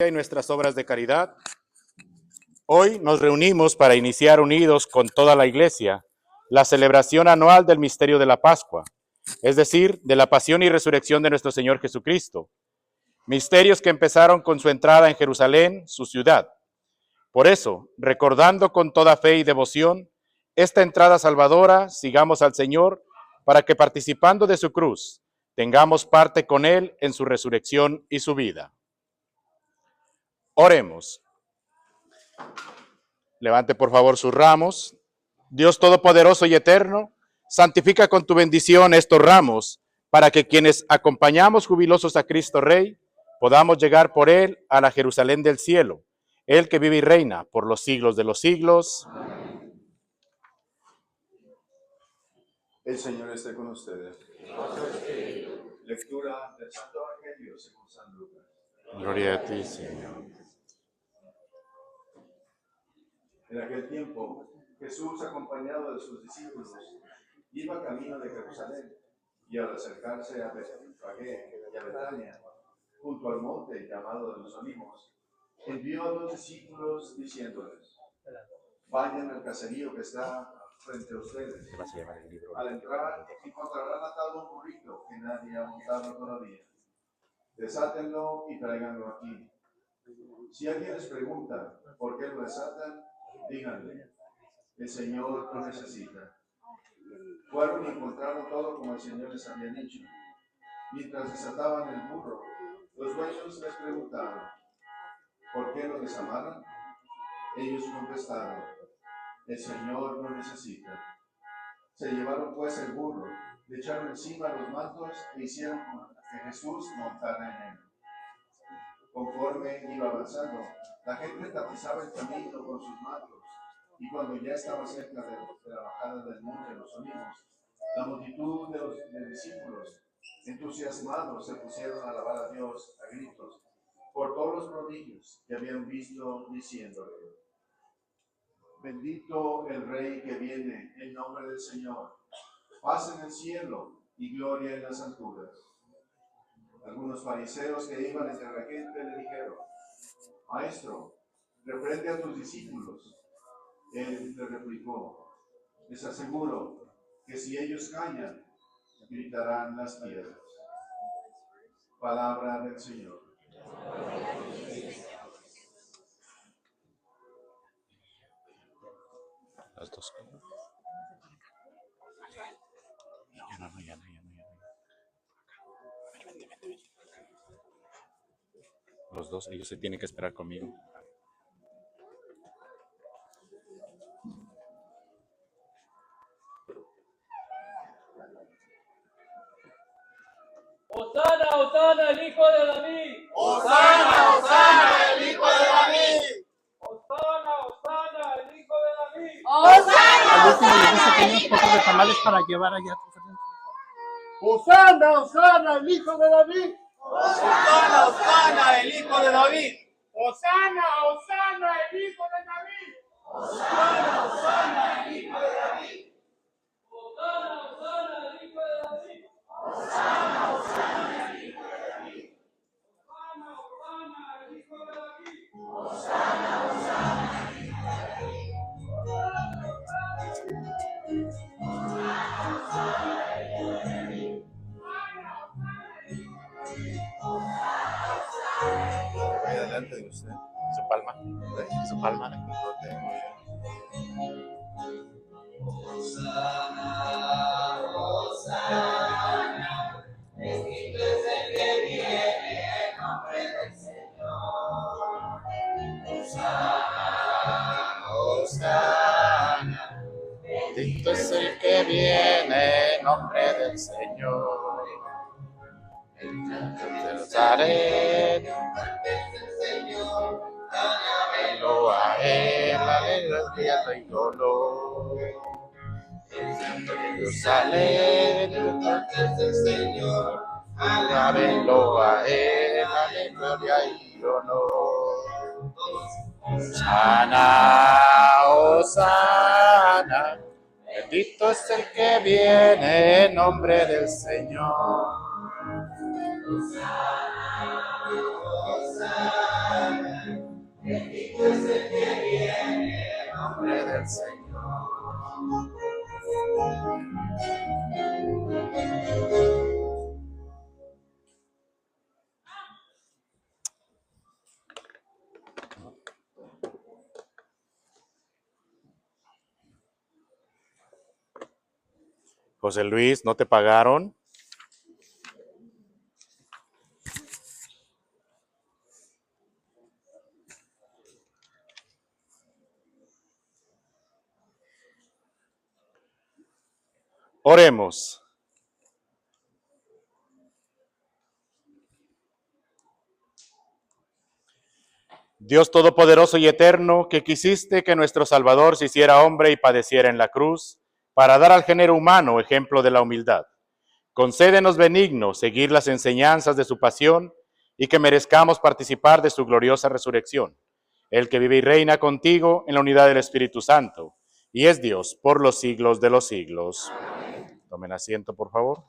y nuestras obras de caridad. Hoy nos reunimos para iniciar unidos con toda la Iglesia la celebración anual del misterio de la Pascua, es decir, de la pasión y resurrección de nuestro Señor Jesucristo. Misterios que empezaron con su entrada en Jerusalén, su ciudad. Por eso, recordando con toda fe y devoción esta entrada salvadora, sigamos al Señor para que participando de su cruz, tengamos parte con Él en su resurrección y su vida. Oremos. Levante por favor sus ramos. Dios Todopoderoso y Eterno, santifica con tu bendición estos ramos, para que quienes acompañamos jubilosos a Cristo Rey, podamos llegar por Él a la Jerusalén del cielo, Él que vive y reina por los siglos de los siglos. Amén. El Señor esté con ustedes. Lectura del Santo Evangelio según San Lucas. Gloria a ti, Señor. En aquel tiempo, Jesús, acompañado de sus discípulos, iba camino de Jerusalén, y al acercarse a Betfagé y a Betania, junto al monte llamado de los Olivos, envió a 2 discípulos diciéndoles: vayan al caserío que está frente a ustedes. Al entrar encontrarán atado un burrito que nadie ha montado todavía. Desátenlo y tráiganlo aquí. Si alguien les pregunta por qué lo desatan, díganle: el Señor lo necesita. Fueron y encontraron todo como el Señor les había dicho. Mientras desataban el burro, los dueños les preguntaron: ¿por qué lo desamaron? Ellos contestaron: el Señor lo necesita. Se llevaron pues el burro, le echaron encima los mantos e hicieron que Jesús montara en él. Conforme iba avanzando, la gente tapizaba el camino con sus mantos, y cuando ya estaba cerca de la bajada del monte de los Olivos, la multitud de los discípulos, entusiasmados, se pusieron a alabar a Dios a gritos por todos los prodigios que habían visto, diciéndole: bendito el Rey que viene en nombre del Señor, paz en el cielo y gloria en las alturas. Algunos fariseos que iban entre la gente le dijeron: Maestro, reprende a tus discípulos. Él le replicó: les aseguro que si ellos callan, gritarán las piedras. Palabra del Señor. Las dos. Ya no. Vente. Los dos, ellos se tienen que esperar conmigo. ¡Hosana, Hosana, el hijo de David! ¡Hosana, Hosana, el hijo de David! ¡Hosana, Hosana, el hijo de David! ¡Hosana, Al último le dice Hosana, que el unos hijo pocos de de tamales David! para llevar allá. ¡Hosana, Hosana, el hijo de David! ¡Hosana, Hosana, el hijo de David! ¡Hosana, Hosana, el hijo de David! ¡Hosana, Hosana, el hijo de David! ¡Hosana, Hosana, el hijo de David! ¡Hosana, Hosana, el hijo de David! ¡Hosana, Hosana, el hijo de David! ¡Hosana, Hosana, el hijo de David! Ahí adelante de usted. Su palma. Su palma. Lo tengo ya. Bendito es el que viene en nombre del Señor. Hosana, Hosana. Bendito es el que viene en nombre del Señor. Jerusalén, Señor, alábenlo a Él, aleluya y dolor. Jerusalén, es el Señor, alábenlo a Él, aleluya y honor. Hosana, Hosana, bendito es el que viene en nombre del Señor. Hosana, Bendito es el que viene en nombre del Señor. José Luis, ¿no te pagaron? Oremos. Dios Todopoderoso y Eterno, que quisiste que nuestro Salvador se hiciera hombre y padeciera en la cruz, para dar al género humano ejemplo de la humildad. Concédenos benigno seguir las enseñanzas de su pasión y que merezcamos participar de su gloriosa resurrección. El que vive y reina contigo en la unidad del Espíritu Santo, y es Dios por los siglos de los siglos. Amén. Tomen asiento, por favor.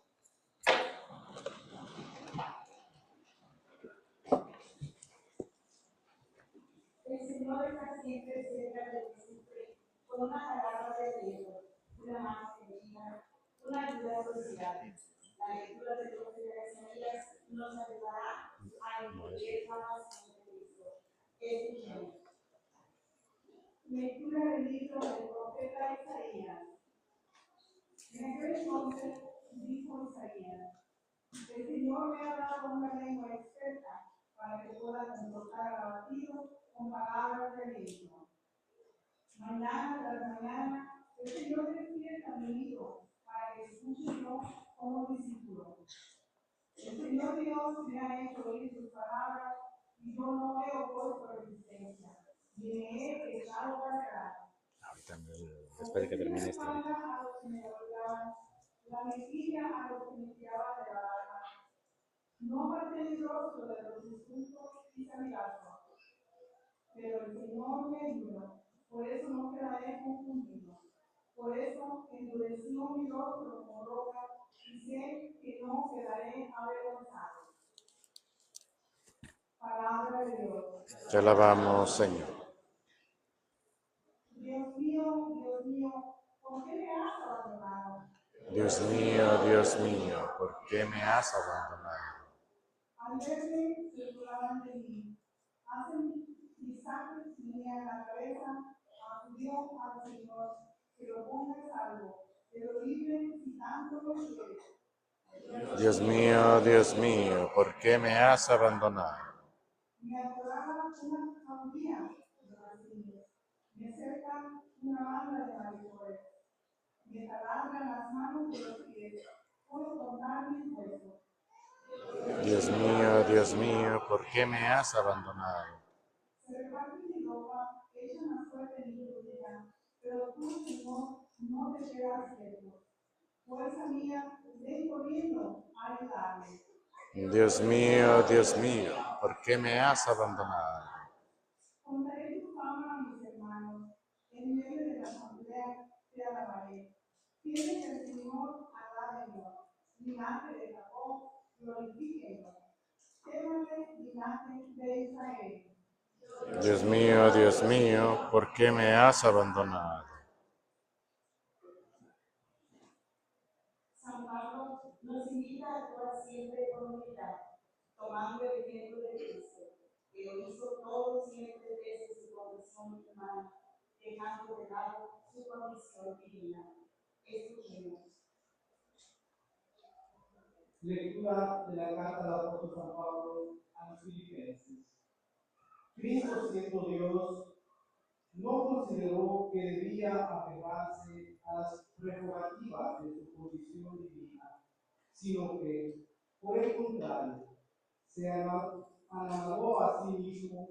El Señor está siempre cerca de los que sufren, con una palabra de Dios, una mano tendida, una ayuda social. La lectura de los Isaías nos ayudará a entender más de Cristo. Escuchemos. Lectura del libro del profeta Isaías. En aquel entonces dijo Isaías: el Señor me ha dado una lengua experta para que pueda confortar al abatido con palabras de aliento. Mañana tras mañana, el Señor despierta a mi hijo para que escuche yo como discípulo. El Señor Dios me ha hecho oír sus palabras y yo no he opuesto resistencia, ni me he echado para atrás. Ahorita, después de que termine esto. A los que me odiaban, la mejilla a los que me tiraban de la barba. No aparté mi rostro de los insultos y sarcasmos, pero el Señor me ayudó, por eso no quedaré confundido. Por eso endureció mi rostro como roca y sé que no quedaré avergonzado. Palabra de Dios. Te alabamos, Señor. Dios mío, ¿por qué me has abandonado? Dios mío, ¿por qué me has abandonado? Al verme se burlaban de mí. Hacen pisajes en la cabeza, acudió al Señor, que lo ponga a salvo, que lo libre si tanto lo quiere. Dios mío, ¿por qué me has abandonado? Me adoraba una jauría de vacíos, me cerca una banda de malhechores, me taladran las manos de los pies, puedo contar mis huesos. Dios mío, ¿por qué me has abandonado? Se reparten mi ropa, echan la suerte en mi rodilla, pero tú, Señor, no te quedas quieto. Fuerza mía, ven corriendo a ayudarme. Dios mío, ¿por qué me has abandonado? Contaré tu fama a mis hermanos, en medio de la asamblea te alabaré. Tiene el Señor, alábenlo. Linaje de Jacob, glorifíquenlo. Témale, linaje de Israel. Dios mío, ¿por qué me has abandonado? San Pablo nos invita a actuar siempre con humildad, tomando el ejemplo de Cristo, que lo hizo todo siempre desde su condición humana, dejando de lado su condición divina. Escuchemos. Lectura de la carta del apóstol San Pablo a los Filipenses. Cristo, siendo Dios, no consideró que debía apegarse a las prerrogativas de su condición divina, sino que, por el contrario, se anonadó a sí mismo,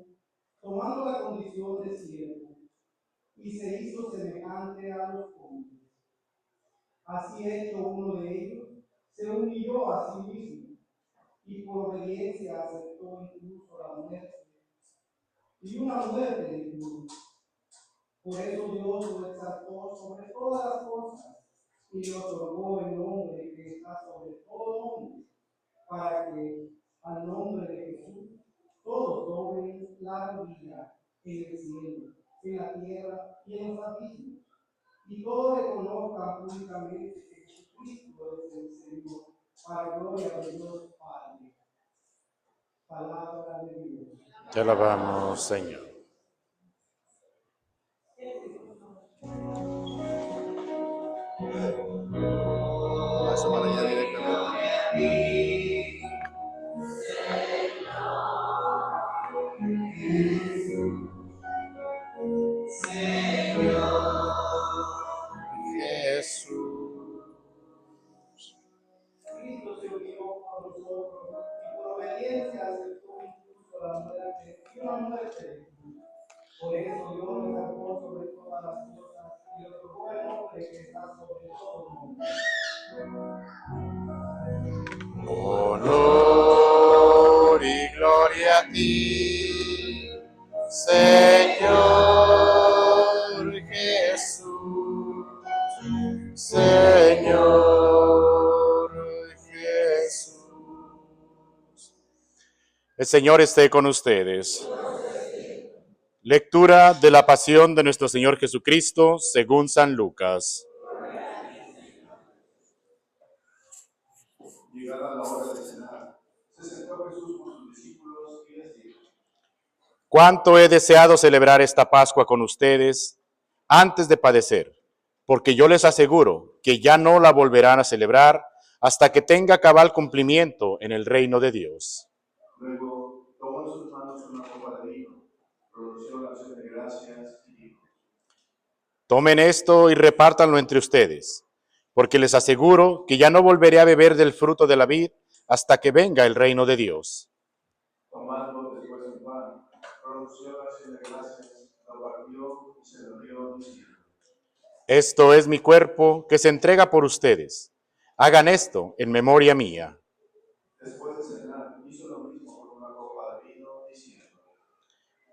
tomando la condición de siervo, y se hizo semejante a los hombres. Así hecho uno de ellos, se humilló a sí mismo, y por obediencia aceptó incluso la muerte, y una muerte de cruz. Por eso Dios lo exaltó sobre todas las cosas y le otorgó el nombre que está sobre todo nombre, para que al nombre de Jesús todos doblen la rodilla en el cielo, en la tierra y en los abismos, y todos reconozcan públicamente que Jesucristo es el Señor, para gloria de Dios Padre. Palabra de Dios. Te alabamos, Señor. Paso para allá directamente. Jesús. Cristo se unió a nosotros y por obediencia aceptó incluso la muerte y una muerte de cruz. Por eso Dios lo sacó sobre todas las cosas y le otorgó el nombre que está sobre todo nombre. Honor y gloria a ti, Señor Jesús. Señor Jesús. El Señor esté con ustedes. Lectura de la pasión de nuestro Señor Jesucristo según San Lucas. Llegada la hora de cenar, se sentó Jesús con sus discípulos y les dijo: Cuánto he deseado celebrar esta Pascua con ustedes antes de padecer, porque yo les aseguro que ya no la volverán a celebrar hasta que tenga cabal cumplimiento en el reino de Dios. Luego tomó en sus manos una copa de vino, pronunció la acción de gracias y dijo: Tomen esto y repártanlo entre ustedes, porque les aseguro que ya no volveré a beber del fruto de la vid hasta que venga el reino de Dios. Tomando después un pan, pronunció la acción de gracias, lo partió y se lo dio diciendo: Esto es mi cuerpo que se entrega por ustedes. Hagan esto en memoria mía. Después de cenar, hizo lo mismo con una copa de vino, diciendo: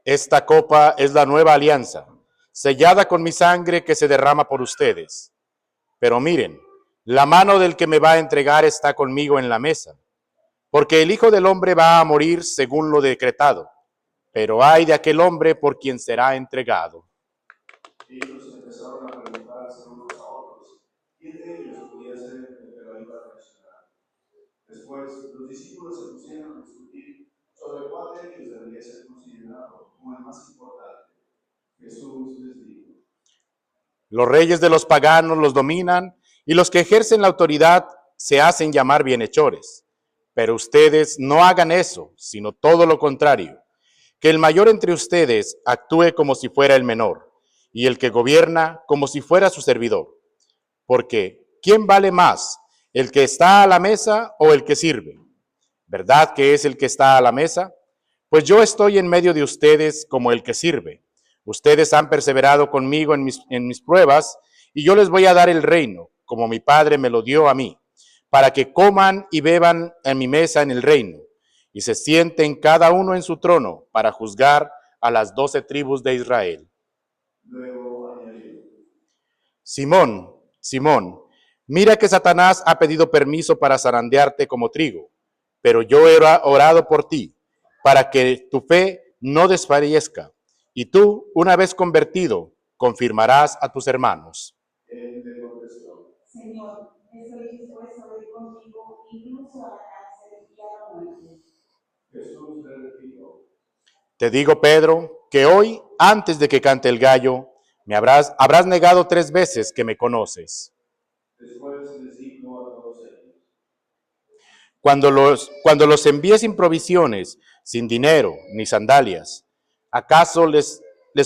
Esta copa es la nueva alianza, sellada con mi sangre que se derrama por ustedes. Pero miren, la mano del que me va a entregar está conmigo en la mesa, porque el Hijo del Hombre va a morir según lo decretado, pero ay de aquel hombre por quien será entregado. Ellos empezaron a preguntarse unos a otros, ¿quién de ellos podía ser el que lo iba a traicionar? Después, los discípulos se pusieron a discutir sobre cuál de ellos debería ser considerado como el más importante. Jesús les dijo: Los reyes de los paganos los dominan y los que ejercen la autoridad se hacen llamar bienhechores. Pero ustedes no hagan eso, sino todo lo contrario. Que el mayor entre ustedes actúe como si fuera el menor, y el que gobierna como si fuera su servidor. Porque, ¿quién vale más, el que está a la mesa o el que sirve? ¿Verdad que es el que está a la mesa? Pues yo estoy en medio de ustedes como el que sirve. Ustedes han perseverado conmigo en mis pruebas, y yo les voy a dar el reino, como mi Padre me lo dio a mí, para que coman y beban en mi mesa en el reino, y se sienten cada uno en su trono para juzgar a las 12 tribus de Israel. Luego añadió: Simón, Simón, mira que Satanás ha pedido permiso para zarandearte como trigo, pero yo he orado por ti, para que tu fe no desfallezca, y tú, una vez convertido, confirmarás a tus hermanos. Él le contestó: Señor, estoy dispuesto a ir contigo incluso a la cárcel y a la muerte. Jesús le replicó: Te digo, Pedro, que hoy, antes de que cante el gallo, habrás negado 3 veces que me conoces. Después les dijo a todos ellos: Cuando los envíe sin provisiones, sin dinero ni sandalias, ¿acaso les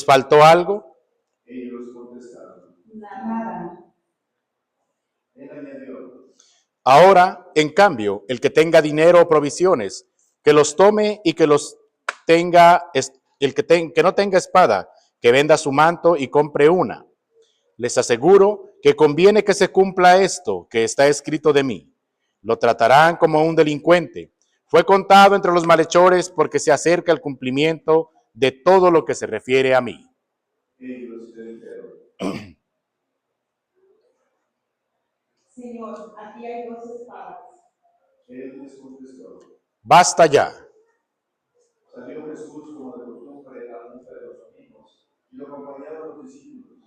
faltó algo? Ellos contestaron. Nada. Él añadió: Ahora, en cambio, el que tenga dinero o provisiones, que los tome, y que los tenga, que no tenga espada, que venda su manto y compre una. Les aseguro que conviene que se cumpla esto que está escrito de mí. Lo tratarán como un delincuente. Fue contado entre los malhechores porque se acerca el cumplimiento de todo lo que se refiere a mí. Ellos le dijeron: Señor, aquí hay 2 espadas. Él les contestó: Basta ya. Salió Jesús como de costumbre al monte de los olivos Y lo acompañaron los discípulos.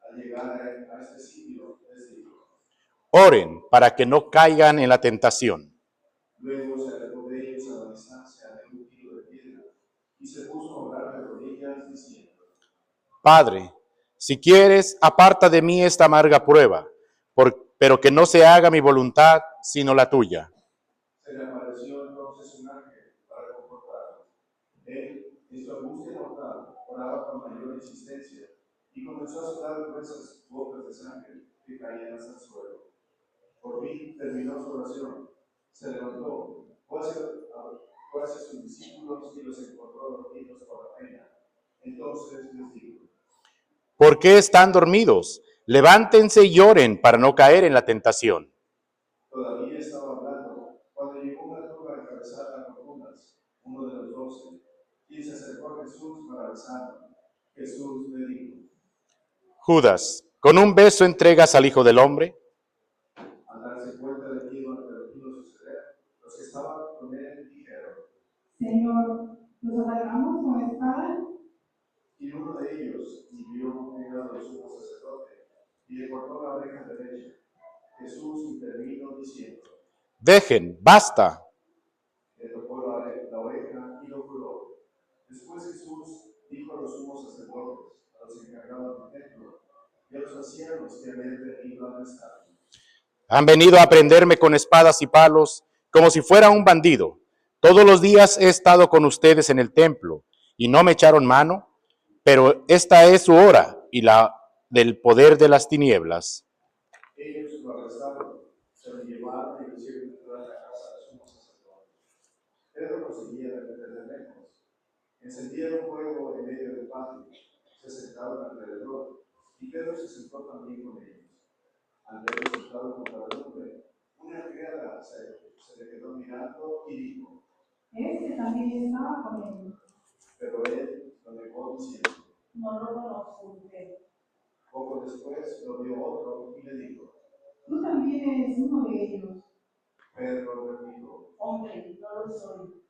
Al llegar a este sitio, les dijo. Oren para que no caigan en la tentación. Luego se alejó de ellos a la distancia de un tiro de piedra y se puso a orar de rodillas diciendo. Padre, si quieres, aparta de mí esta amarga prueba, pero que no se haga mi voluntad, sino la tuya. Se le apareció entonces un ángel para confortarlo. Él, en su angustia mortal, oraba con mayor insistencia y comenzó a sudar gruesas gotas de sangre que caían hasta el suelo. Por fin terminó su oración, se levantó, fue hacia sus discípulos y los encontró dormidos por la pena. Entonces les dijo. ¿Por qué están dormidos? Levántense y oren para no caer en la tentación. Todavía estaba hablando cuando llegó una turba encabezada por Judas, uno de los 12, y se acercó a Jesús para besarlo. Jesús le dijo. Judas, ¿con un beso entregas al Hijo del Hombre? Al darse cuenta de que iba a suceder, los que estaban con él dijeron. Señor, ¿los atacamos con espada? Y uno de ellos hirió a los sumos sacerdotes y le cortó la oreja derecha. Jesús intervino diciendo. Dejen, basta. Le tocó la oreja y lo curó. Después Jesús dijo a los sumos sacerdotes, a los encargados del templo y a los ancianos que habían venido a arrestarlo. Han venido a prenderme con espadas y palos, como si fuera un bandido. Todos los días he estado con ustedes en el templo y no me echaron mano, pero esta es su hora y la del poder de las tinieblas. Ellos lo arrestaron, se lo llevaron y lo hicieron entrar a la casa de sumos sacerdotes. Pedro proseguía de lejos. Encendieron fuego en medio del patio, se sentaron alrededor y Pedro se sentó también con ellos. Al verlo sentado junto al hombre, una criada se le quedó mirando y dijo. Este también estaba con él. Pero él lo negó diciendo. No lo conozco usted. Poco después lo vio otro y le dijo. Tú también eres uno de ellos. Pedro le dijo. Hombre, no lo soy.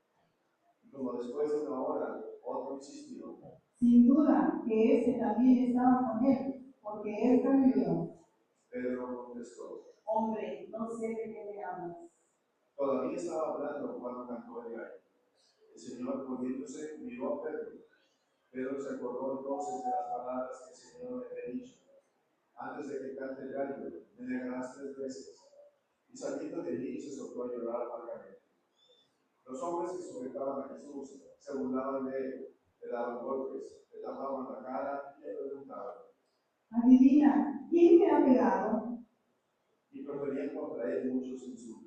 Y como después de una hora, otro insistió. Sin duda que ese también estaba con él, porque él cambió. Pedro contestó. Hombre, no sé de qué me hablas. Todavía estaba hablando cuando cantó el gallo. El Señor, volviéndose, miró a Pedro. Pedro se acordó entonces de las palabras que el Señor le había dicho. Antes de que cante el gallo, me negarás 3 veces. Y saliendo de allí se soltó a llorar amargamente. Los hombres que sujetaban a Jesús se burlaban de él, le daban golpes, le tapaban la cara y le preguntaban. Adivina, ¿quién te ha pegado? Y proferían contra él muchos insultos.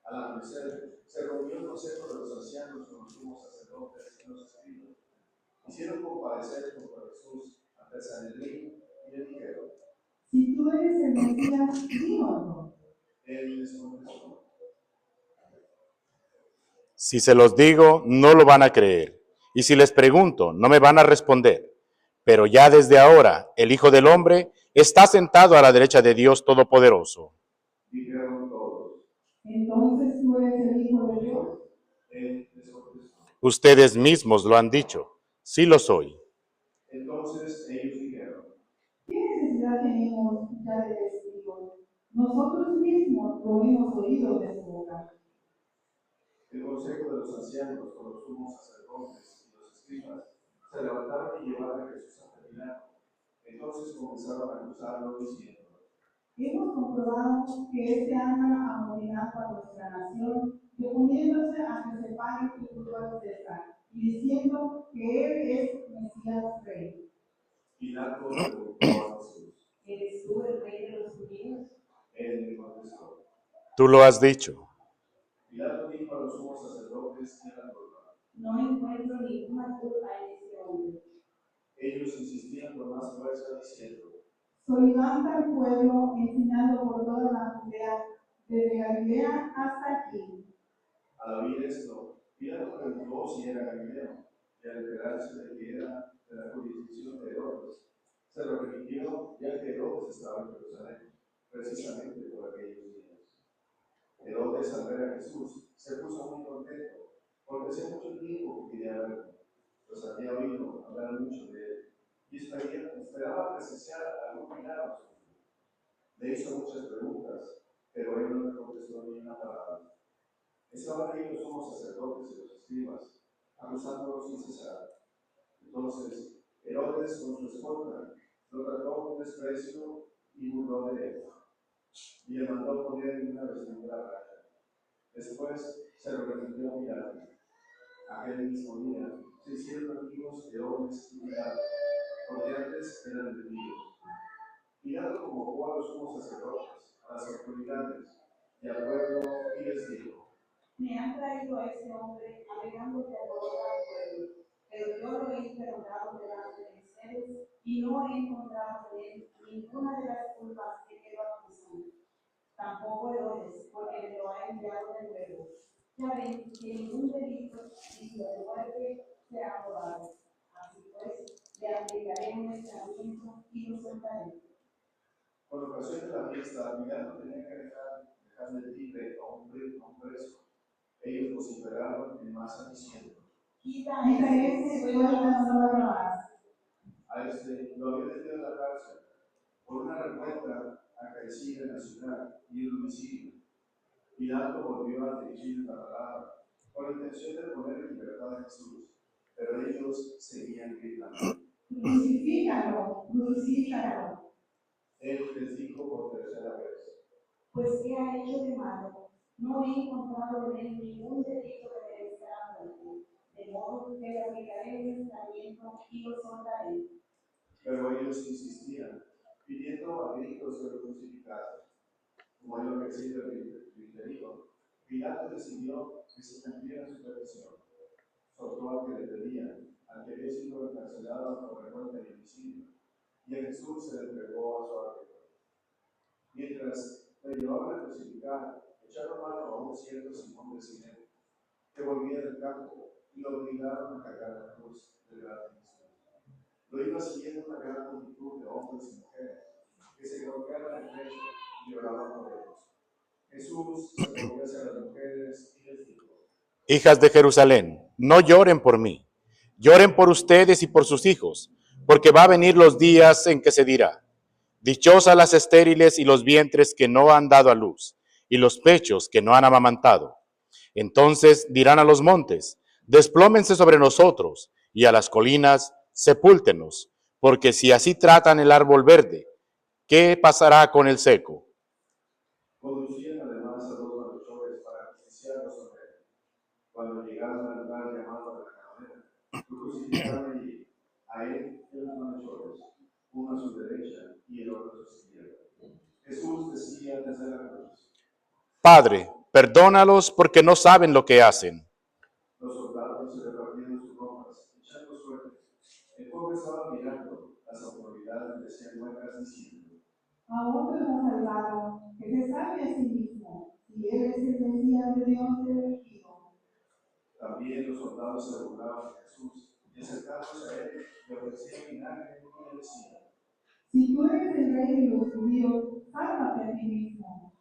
Al amanecer, se reunió el consejo de los ancianos con los sumos sacerdotes y los escribas. Hicieron comparecer contra Jesús ante el Sanedrín y le dijeron. Si tú eres el Mesías, dínoslo. Él les contestó. Si se los digo, no lo van a creer. Y si les pregunto, no me van a responder. Pero ya desde ahora, el Hijo del Hombre está sentado a la derecha de Dios Todopoderoso. Dijeron todos. Entonces tú eres el Hijo de Dios. Él les contestó. Ustedes mismos lo han dicho. Sí lo soy. Entonces ellos dijeron. ¿Qué necesidad tenemos ya de testigos? Nosotros mismos lo hemos oído de su boca. El consejo de los ancianos con los sumos sacerdotes y los escribas se levantaron y llevaron a Jesús ante Pilato. Entonces comenzaron a acusarlo diciendo. Hemos comprobado que este anda amotinando a nuestra nación y oponiéndose a que se pague tributo a César y diciendo que él es Mesías Rey. Pilato preguntó a Jesús. ¿Eres tú el rey de los judíos? Él le contestó. Tú lo has dicho. Pilato dijo a los sumos sacerdotes y a la turba. No encuentro ninguna culpa en este hombre. Ellos insistían con más fuerza diciendo. Solivanta al pueblo, enseñando por toda la Judea, desde Galilea hasta aquí. Al oír esto, Pilato preguntó si era Galileo, y al enterarse de que era de la jurisdicción de Herodes, se lo remitió ya que Herodes estaba en Jerusalén, precisamente por aquellos días. Herodes, al ver a Jesús, se puso muy contento, porque hacía mucho tiempo que quería verlo, pues había oído hablar mucho de él y esperaba presenciar algún milagro. Le hizo muchas preguntas, pero él no le contestó ni una palabra. Estaban ahí los sumos sacerdotes y los escribas, acusándolos sin cesar. Entonces, Herodes con su escolta lo trató con desprecio y burló de él, y le mandó poner en una vestidura blanca. Después se lo remitió a Pilato. Aquel mismo día se hicieron amigos Herodes y Pilato, porque antes eran enemigos. Pilato convocó a los sumos sacerdotes, a las autoridades y al pueblo y les dijo: Me han traído a este hombre alegando que adora al pueblo, pero yo lo he interrogado delante de ustedes y no he encontrado en él ninguna de las culpas que quiero acusar. Tampoco Herodes, porque me lo ha enviado de nuevo. Ya ven que ningún delito ni de muerte se ha probado. Así pues, le aplicaré un escarmiento y lo soltaré. Con ocasión de la fiesta, Pilato tenía que dejarle libre a un preso. Ellos vociferaron en masa diciendo: Quita ese, suéltanos a Barrabás. a este lo había metido en la cárcel por una revuelta acaecida en la ciudad y el homicidio. Pilato volvió a dirigir la palabra con la intención de poner en libertad a Jesús, pero ellos seguían gritando: Crucifícalo, crucifícalo. Él les dijo por tercera vez: Pues ¿qué ha hecho de malo? No he encontrado en él ningún delito que merezca la muerte. De modo que le aplicaré un escarmiento y lo soltaré. pero ellos insistían, pidiendo a gritos que lo crucificaran. Como él lo recibe referido, Pilato decidió que se cumpliera su petición. Soltó al que le pedían, al que había sido encarcelado por revuelta y homicidio, y a Jesús se le entregó a su árbitro. Mientras le llevaban a crucificar, echaron mano a un cierto Simón de Cirene, que volvía del campo, y lo obligaron a cargar la cruz delante de Jesús. Lo iba siguiendo una gran multitud de hombres y mujeres, que se golpeaban el pecho y lloraban por ellos. Jesús se volvió hacia las mujeres y les dijo: Hijas de Jerusalén, no lloren por mí, lloren por ustedes y por sus hijos, porque va a venir los días en que se dirá: dichosas las estériles y los vientres que no han dado a luz, y los pechos que no han amamantado. Entonces dirán a los montes: desplómense sobre nosotros, y a las colinas: sepúltenos, porque si así tratan el árbol verde, ¿qué pasará con el seco? Conducían además a dos malhechores para justiciarlos sobre él. Cuando llegaron al lugar llamado de la Calavera, lo crucificaron allí, a él y a los malhechores, uno a su derecha y el otro a su izquierda. Jesús decía desde la cruz: Padre, perdónalos porque no saben lo que hacen. los soldados se repartieron sus ropas, echando suertes. El pueblo estaba mirando, las autoridades decían muecas diciendo: A otros ha salvado, que se salve a sí mismo, si él es el Mesías de Dios elegido. También los soldados se burlaban de Jesús, y acercándose a él, le ofrecían vinagre y le decían: Si tú eres el rey de los judíos, sálvate a ti mismo.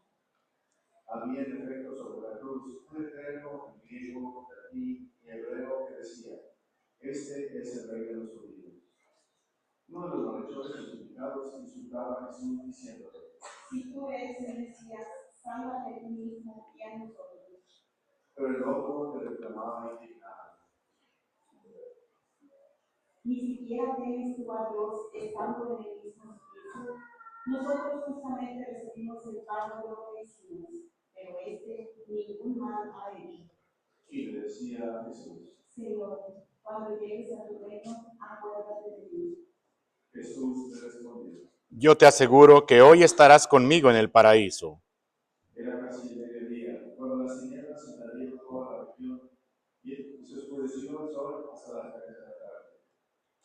había en efecto sobre la cruz un letrero en griego, latín y hebreo que decía: este es el rey de los judíos. Uno de los malhechores crucificados insultaba a Jesús diciéndole: Si tú eres el Mesías, sálvate a ti mismo y a nosotros. pero el otro le reclamaba indignado: Ni siquiera temes tú a Dios estando en el mismo espíritu. Nosotros justamente recibimos el pago de lo que hicimos, pero este ningún mal ha hecho. y le decía a Jesús. Señor, cuando llegues a tu reino, acuérdate de mí. Jesús le respondió: Yo te aseguro que hoy estarás conmigo en el paraíso. era casi el mediodía, cuando las tinieblas invadieron toda la región, y se oscureció el sol hasta las 3 de la tarde.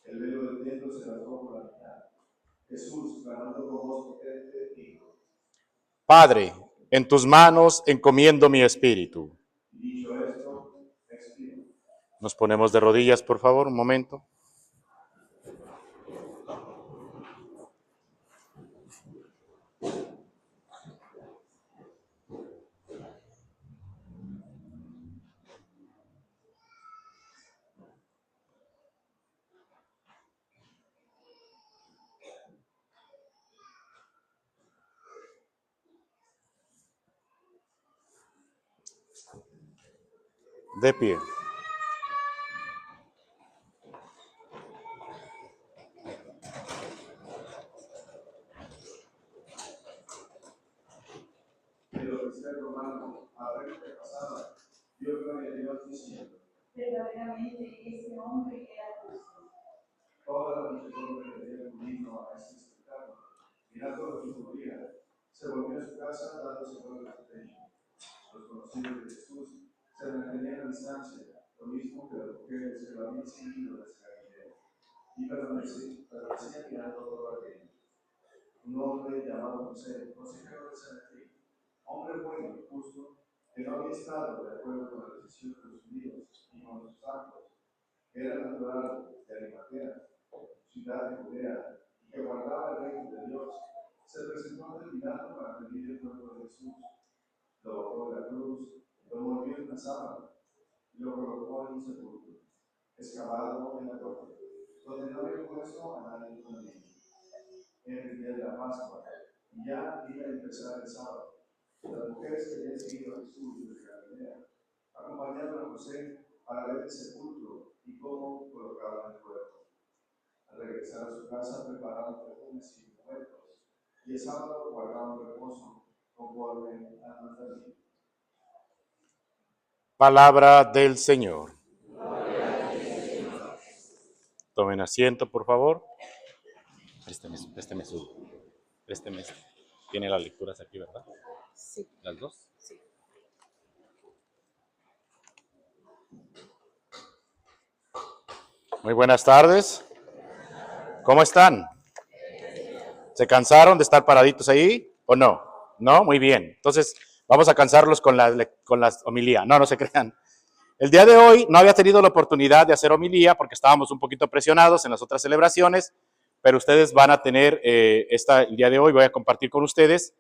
El velo del templo se rasgó por la mitad. Jesús, clamando con voz potente, dijo: Padre, en tus manos encomiendo mi espíritu. y dicho esto, expiró. Nos ponemos de rodillas, por favor, un momento. De pie. El oficial romano, haber pasada, dio gloria a Dios diciendo: verdaderamente ese hombre era justo. toda la muchedumbre que había acudido a este espectáculo, mirando lo que ocurría, se volvió a su casa dándose vueltas al techo. Los conocidos de Jesús se mantenían a distancia, lo mismo que las mujeres que lo habían seguido desde Galilea, y permanecían mirando todo aquello. Un hombre llamado José, consejero de Sanedrín, hombre bueno y justo, que no había estado de acuerdo con la decisión de los judíos y con los santos, que era natural de Arimatea, ciudad de Judea, y que guardaba el reino de Dios, se presentó ante Pilato para pedir el cuerpo de Jesús. Lo bajó de la cruz, lo envolvió en una sábana y lo colocó en un sepulcro, excavado en la roca, donde no había puesto a nadie con él. Era el día de la Pascua, y ya iba a empezar el sábado. Las mujeres que habían seguido a Jesús desde Galilea acompañaron a José para ver el sepulcro y cómo colocaban el cuerpo. Al regresar a su casa prepararon perfumes y ungüentos, y el sábado guardaron reposo conforme a Nazaret. Palabra del Señor. Tomen asiento, por favor. Présteme este. Tiene las lecturas aquí, ¿verdad? Sí. ¿Las dos? Sí. Muy buenas tardes. ¿Cómo están? ¿Se cansaron de estar paraditos ahí o no? ¿No? Muy bien. Entonces, vamos a cansarlos con las homilías. No se crean. El día de hoy no había tenido la oportunidad de hacer homilía porque estábamos un poquito presionados en las otras celebraciones, pero ustedes van a tener el día de hoy voy a compartir con ustedes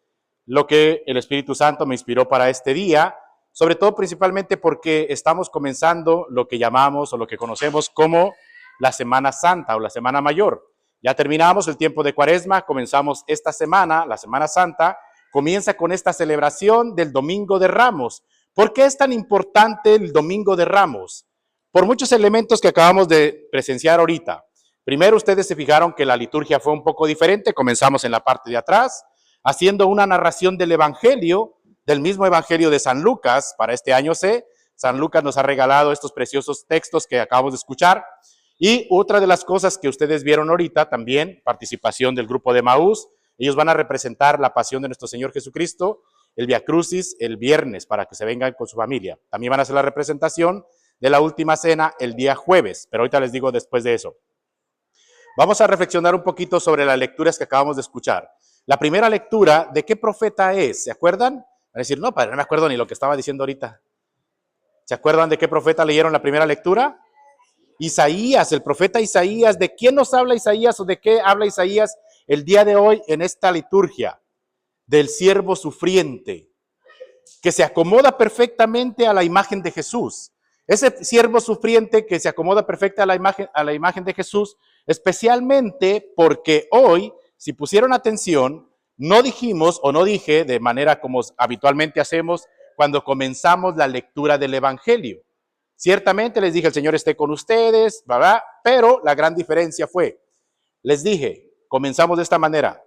lo que el Espíritu Santo me inspiró para este día, sobre todo principalmente porque estamos comenzando lo que llamamos o lo que conocemos como la Semana Santa o la Semana Mayor. Ya terminamos el tiempo de Cuaresma, comenzamos esta semana, la Semana Santa, comienza con esta celebración del Domingo de Ramos. ¿Por qué es tan importante el Domingo de Ramos? Por muchos elementos que acabamos de presenciar ahorita. Primero, ustedes se fijaron que la liturgia fue un poco diferente. Comenzamos en la parte de atrás, haciendo una narración del Evangelio, del mismo Evangelio de San Lucas. Para este año C, San Lucas nos ha regalado estos preciosos textos que acabamos de escuchar. Y otra de las cosas que ustedes vieron ahorita también, participación del grupo de Emaús. Ellos van a representar la pasión de nuestro Señor Jesucristo, el Vía Crucis el viernes para que se vengan con su familia. También van a hacer la representación de la última cena el día jueves, pero ahorita les digo después de eso. Vamos a reflexionar un poquito sobre las lecturas que acabamos de escuchar. La primera lectura, ¿de qué profeta es? ¿Se acuerdan? Van a decir, no, padre, no me acuerdo ni lo que estaba diciendo ahorita. ¿Se acuerdan de qué profeta leyeron la primera lectura? Isaías, el profeta Isaías. ¿De quién nos habla Isaías o de qué habla Isaías el día de hoy en esta liturgia? Del siervo sufriente, que se acomoda perfectamente a la imagen de Jesús. Ese siervo sufriente que se acomoda perfecta a la imagen de Jesús, especialmente porque hoy, si pusieron atención, no dijimos o no dije de manera como habitualmente hacemos cuando comenzamos la lectura del Evangelio. Ciertamente les dije, el Señor esté con ustedes, ¿verdad? Pero la gran diferencia fue, les dije, comenzamos de esta manera.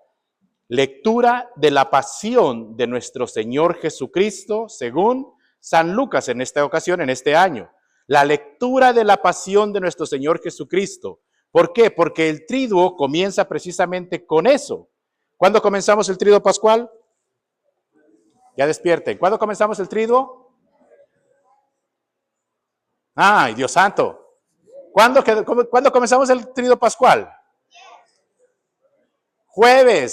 Lectura de la pasión de nuestro Señor Jesucristo según San Lucas en esta ocasión, en este año. La lectura de la pasión de nuestro Señor Jesucristo. ¿Por qué? Porque el triduo comienza precisamente con eso. ¿Cuándo comenzamos el triduo pascual? Ya despierten. ¿Cuándo comenzamos el triduo? ¡Ay, Dios santo! ¿Cuándo comenzamos el triduo pascual?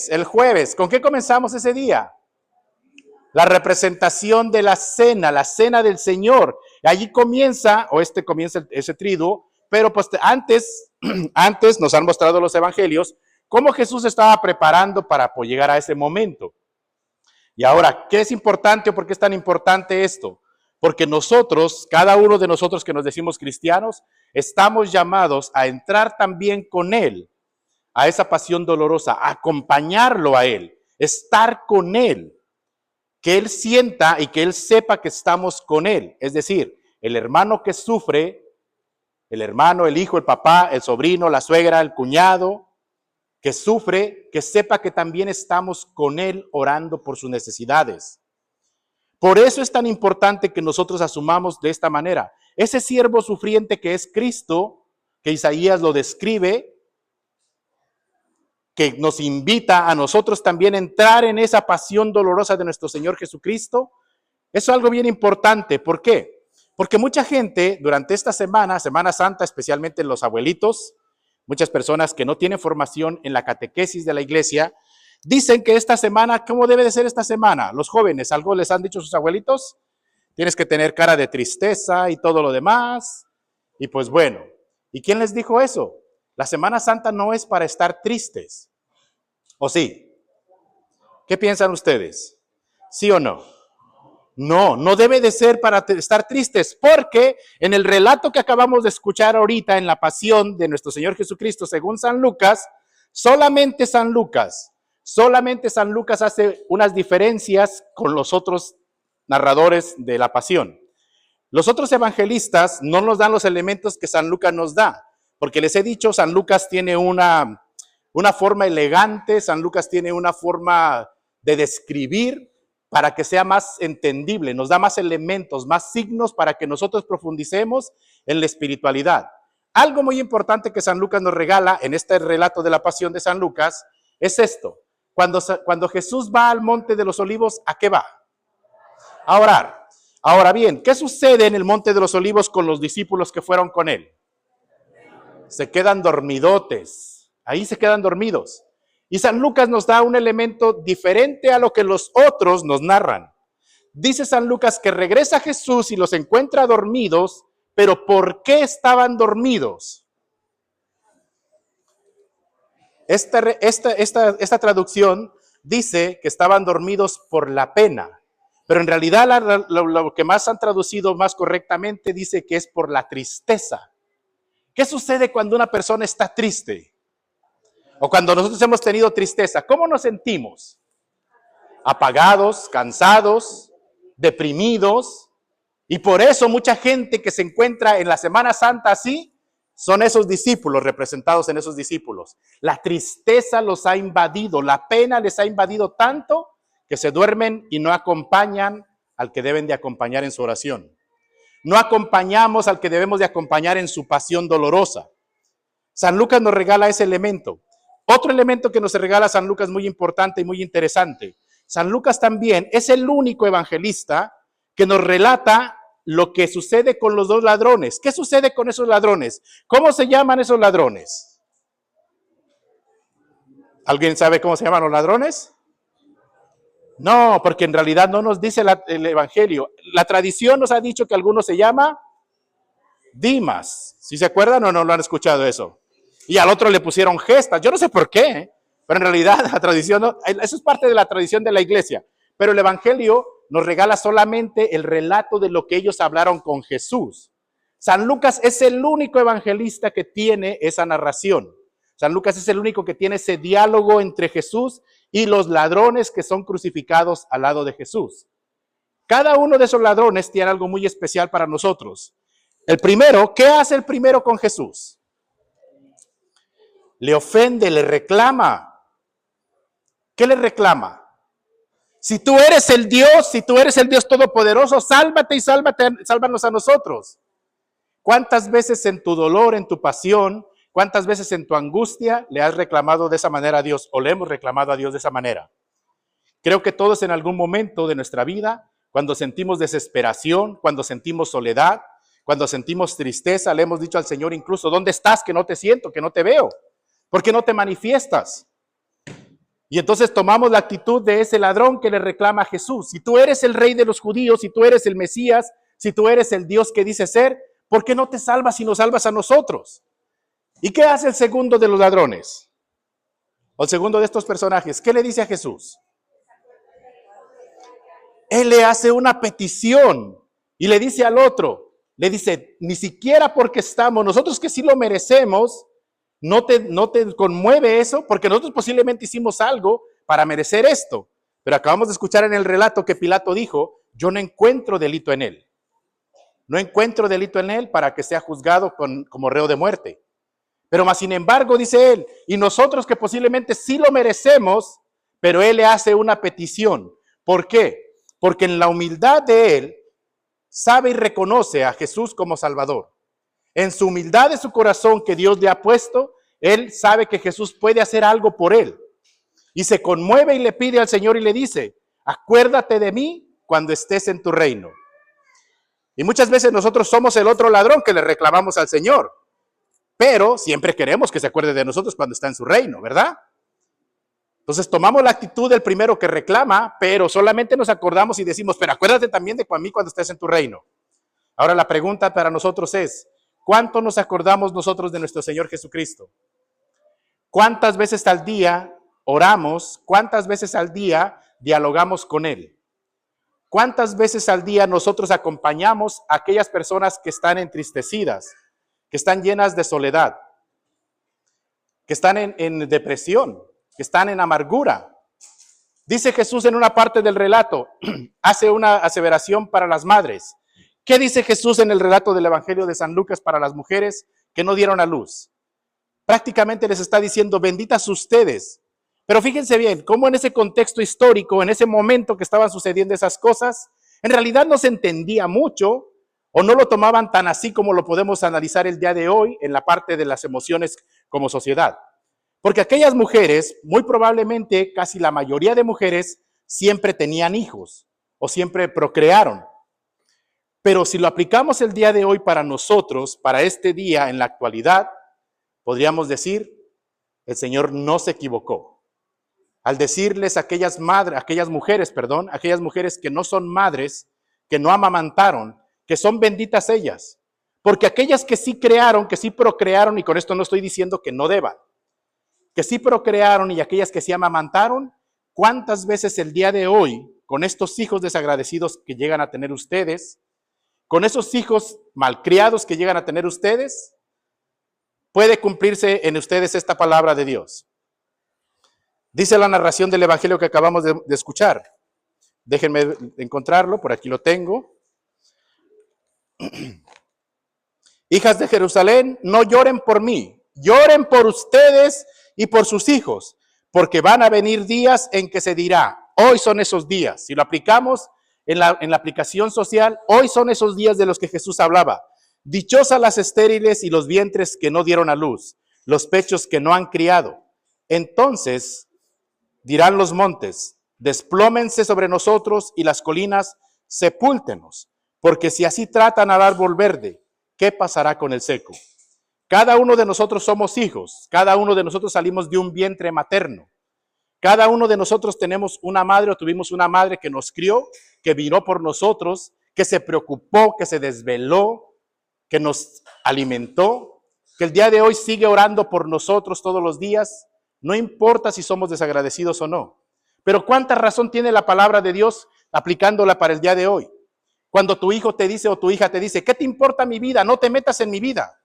El jueves. ¿Con qué comenzamos ese día? La representación de la cena del Señor. Allí comienza ese triduo, pero pues antes nos han mostrado los evangelios cómo Jesús estaba preparando para llegar a ese momento. Y ahora, ¿qué es importante o por qué es tan importante esto? Porque nosotros, cada uno de nosotros que nos decimos cristianos, estamos llamados a entrar también con Él a esa pasión dolorosa, a acompañarlo a Él, estar con Él, que Él sienta y que Él sepa que estamos con Él. Es decir, el hermano que sufre, el hermano, el hijo, el papá, el sobrino, la suegra, el cuñado, que sufre, que sepa que también estamos con él orando por sus necesidades. Por eso es tan importante que nosotros asumamos de esta manera. Ese siervo sufriente que es Cristo, que Isaías lo describe, que nos invita a nosotros también a entrar en esa pasión dolorosa de nuestro Señor Jesucristo, eso es algo bien importante. ¿Por qué? Porque mucha gente durante esta semana, Semana Santa, especialmente los abuelitos, muchas personas que no tienen formación en la catequesis de la iglesia, dicen que esta semana, ¿cómo debe de ser esta semana? Los jóvenes, ¿algo les han dicho sus abuelitos? Tienes que tener cara de tristeza y todo lo demás. Y pues bueno, ¿y quién les dijo eso? La Semana Santa no es para estar tristes. ¿O sí? ¿Qué piensan ustedes? ¿Sí o no? No, no debe de ser para estar tristes, porque en el relato que acabamos de escuchar ahorita en la pasión de nuestro Señor Jesucristo según San Lucas, solamente San Lucas hace unas diferencias con los otros narradores de la pasión. Los otros evangelistas no nos dan los elementos que San Lucas nos da, porque les he dicho, San Lucas tiene una forma elegante, San Lucas tiene una forma de describir para que sea más entendible, nos da más elementos, más signos para que nosotros profundicemos en la espiritualidad. Algo muy importante que San Lucas nos regala en este relato de la pasión de San Lucas es esto. Cuando Jesús va al Monte de los Olivos, ¿a qué va? A orar. Ahora bien, ¿qué sucede en el Monte de los Olivos con los discípulos que fueron con él? Se quedan dormidotes, ahí se quedan dormidos. Y San Lucas nos da un elemento diferente a lo que los otros nos narran. Dice San Lucas que regresa Jesús y los encuentra dormidos, pero ¿por qué estaban dormidos? Esta traducción dice que estaban dormidos por la pena, pero en realidad lo que más han traducido más correctamente dice que es por la tristeza. ¿Qué sucede cuando una persona está triste? O cuando nosotros hemos tenido tristeza, ¿cómo nos sentimos? Apagados, cansados, deprimidos. Y por eso mucha gente que se encuentra en la Semana Santa así, son esos discípulos representados en esos discípulos. La tristeza los ha invadido, la pena les ha invadido tanto que se duermen y no acompañan al que deben de acompañar en su oración. No acompañamos al que debemos de acompañar en su pasión dolorosa. San Lucas nos regala ese elemento. Otro elemento que nos regala San Lucas muy importante y muy interesante. San Lucas también es el único evangelista que nos relata lo que sucede con los dos ladrones. ¿Qué sucede con esos ladrones? ¿Cómo se llaman esos ladrones? ¿Alguien sabe cómo se llaman los ladrones? No, porque en realidad no nos dice el evangelio. La tradición nos ha dicho que alguno se llama Dimas. ¿Sí se acuerdan o no lo han escuchado eso? Y al otro le pusieron gestas. Yo no sé por qué, pero en realidad la tradición, eso es parte de la tradición de la iglesia. Pero el evangelio nos regala solamente el relato de lo que ellos hablaron con Jesús. San Lucas es el único evangelista que tiene esa narración. San Lucas es el único que tiene ese diálogo entre Jesús y los ladrones que son crucificados al lado de Jesús. Cada uno de esos ladrones tiene algo muy especial para nosotros. El primero, ¿qué hace el primero con Jesús? Le ofende, le reclama. ¿Qué le reclama? Si tú eres el Dios todopoderoso, sálvate y sálvanos a nosotros. ¿Cuántas veces en tu dolor, en tu pasión, cuántas veces en tu angustia le has reclamado de esa manera a Dios o le hemos reclamado a Dios de esa manera? Creo que todos en algún momento de nuestra vida, cuando sentimos desesperación, cuando sentimos soledad, cuando sentimos tristeza, le hemos dicho al Señor incluso, ¿dónde estás? Que no te siento, que no te veo. ¿Por qué no te manifiestas? Y entonces tomamos la actitud de ese ladrón que le reclama a Jesús. Si tú eres el rey de los judíos, si tú eres el Mesías, si tú eres el Dios que dice ser, ¿por qué no te salvas y nos salvas a nosotros? ¿Y qué hace el segundo de los ladrones? O el segundo de estos personajes, ¿qué le dice a Jesús? Él le hace una petición y le dice al otro, le dice, ni siquiera porque estamos, nosotros que sí lo merecemos, no te conmueve eso, porque nosotros posiblemente hicimos algo para merecer esto. Pero acabamos de escuchar en el relato que Pilato dijo, yo no encuentro delito en él. No encuentro delito en él para que sea juzgado como reo de muerte. Pero más sin embargo, dice él, y nosotros que posiblemente sí lo merecemos, pero él le hace una petición. ¿Por qué? Porque en la humildad de él, sabe y reconoce a Jesús como Salvador. En su humildad de su corazón que Dios le ha puesto, él sabe que Jesús puede hacer algo por él. Y se conmueve y le pide al Señor y le dice, acuérdate de mí cuando estés en tu reino. Y muchas veces nosotros somos el otro ladrón que le reclamamos al Señor. Pero siempre queremos que se acuerde de nosotros cuando está en su reino, ¿verdad? Entonces tomamos la actitud del primero que reclama, pero solamente nos acordamos y decimos, pero acuérdate también de mí cuando estés en tu reino. Ahora la pregunta para nosotros es, ¿cuánto nos acordamos nosotros de nuestro Señor Jesucristo? ¿Cuántas veces al día oramos? ¿Cuántas veces al día dialogamos con Él? ¿Cuántas veces al día nosotros acompañamos a aquellas personas que están entristecidas, que están llenas de soledad, que están en depresión, que están en amargura? Dice Jesús en una parte del relato, hace una aseveración para las madres. ¿Qué dice Jesús en el relato del Evangelio de San Lucas para las mujeres que no dieron a luz? Prácticamente les está diciendo, benditas ustedes. Pero fíjense bien, cómo en ese contexto histórico, en ese momento que estaban sucediendo esas cosas, en realidad no se entendía mucho o no lo tomaban tan así como lo podemos analizar el día de hoy en la parte de las emociones como sociedad. Porque aquellas mujeres, muy probablemente casi la mayoría de mujeres, siempre tenían hijos o siempre procrearon. Pero si lo aplicamos el día de hoy para nosotros, para este día en la actualidad, podríamos decir, el Señor no se equivocó. Al decirles a aquellas mujeres que no son madres, que no amamantaron, que son benditas ellas. Porque aquellas que sí crearon, que sí procrearon, y con esto no estoy diciendo que no deban, que sí procrearon y aquellas que sí amamantaron, ¿cuántas veces el día de hoy, con estos hijos desagradecidos que llegan a tener ustedes, con esos hijos malcriados que llegan a tener ustedes, puede cumplirse en ustedes esta palabra de Dios? Dice la narración del Evangelio que acabamos de escuchar. Déjenme encontrarlo, por aquí lo tengo. Hijas de Jerusalén, no lloren por mí, lloren por ustedes y por sus hijos, porque van a venir días en que se dirá, hoy son esos días. Si lo aplicamos en la aplicación social, hoy son esos días de los que Jesús hablaba. Dichosas las estériles y los vientres que no dieron a luz, los pechos que no han criado. Entonces dirán los montes, desplómense sobre nosotros y las colinas, sepúltenos, porque si así tratan al árbol verde, ¿qué pasará con el seco? Cada uno de nosotros somos hijos, cada uno de nosotros salimos de un vientre materno. Cada uno de nosotros tenemos una madre o tuvimos una madre que nos crió, que vino por nosotros, que se preocupó, que se desveló, que nos alimentó, que el día de hoy sigue orando por nosotros todos los días. No importa si somos desagradecidos o no. Pero ¿cuánta razón tiene la palabra de Dios aplicándola para el día de hoy? Cuando tu hijo te dice o tu hija te dice, ¿qué te importa mi vida? No te metas en mi vida.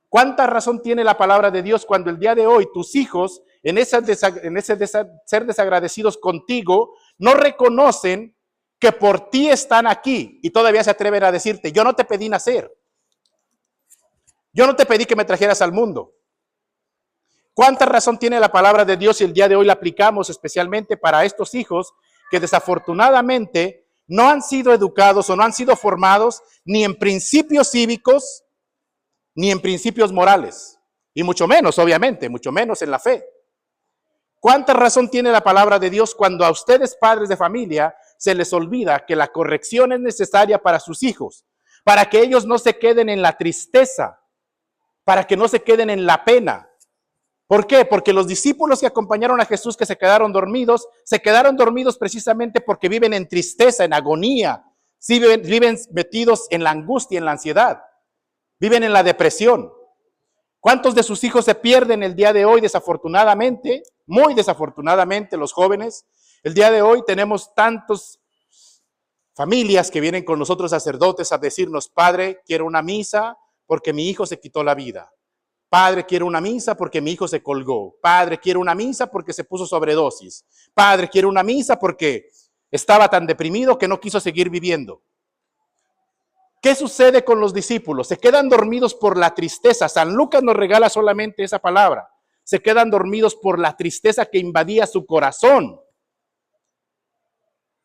¿Cuánta razón tiene la palabra de Dios cuando el día de hoy tus hijos, en ese ser desagradecidos contigo, no reconocen que por ti están aquí y todavía se atreven a decirte, yo no te pedí nacer. Yo no te pedí que me trajeras al mundo. ¿Cuánta razón tiene la palabra de Dios si el día de hoy la aplicamos especialmente para estos hijos que desafortunadamente no han sido educados o no han sido formados ni en principios cívicos ni en principios morales? Y mucho menos, obviamente, mucho menos en la fe. ¿Cuánta razón tiene la palabra de Dios cuando a ustedes, padres de familia, se les olvida que la corrección es necesaria para sus hijos, para que ellos no se queden en la tristeza, para que no se queden en la pena? ¿Por qué? Porque los discípulos que acompañaron a Jesús que se quedaron dormidos precisamente porque viven en tristeza, en agonía, viven metidos en la angustia, en la ansiedad, viven en la depresión. ¿Cuántos de sus hijos se pierden el día de hoy desafortunadamente? Muy desafortunadamente los jóvenes. El día de hoy tenemos tantas familias que vienen con nosotros sacerdotes a decirnos, Padre, quiero una misa porque mi hijo se quitó la vida. Padre, quiero una misa porque mi hijo se colgó. Padre, quiero una misa porque se puso sobredosis. Padre, quiero una misa porque estaba tan deprimido que no quiso seguir viviendo. ¿Qué sucede con los discípulos? Se quedan dormidos por la tristeza. San Lucas nos regala solamente esa palabra. Se quedan dormidos por la tristeza que invadía su corazón.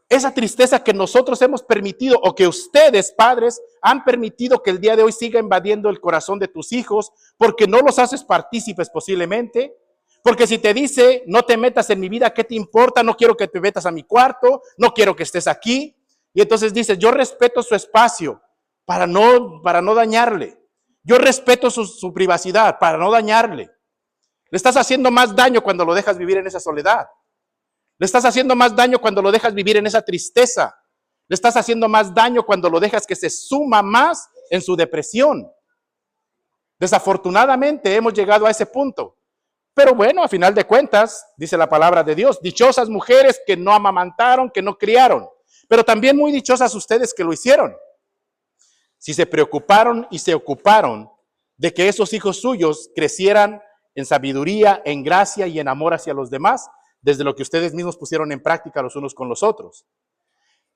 Esa tristeza que nosotros hemos permitido o que ustedes, padres, han permitido que el día de hoy siga invadiendo el corazón de tus hijos porque no los haces partícipes posiblemente. Porque si te dice, no te metas en mi vida, ¿qué te importa? No quiero que te metas a mi cuarto, no quiero que estés aquí. Y entonces dices, yo respeto su espacio para no dañarle. Yo respeto su privacidad para no dañarle. Le estás haciendo más daño cuando lo dejas vivir en esa soledad. Le estás haciendo más daño cuando lo dejas vivir en esa tristeza. Le estás haciendo más daño cuando lo dejas que se suma más en su depresión. Desafortunadamente hemos llegado a ese punto. Pero bueno, a final de cuentas, dice la palabra de Dios, dichosas mujeres que no amamantaron, que no criaron, pero también muy dichosas ustedes que lo hicieron. Si se preocuparon y se ocuparon de que esos hijos suyos crecieran en sabiduría, en gracia y en amor hacia los demás, desde lo que ustedes mismos pusieron en práctica los unos con los otros.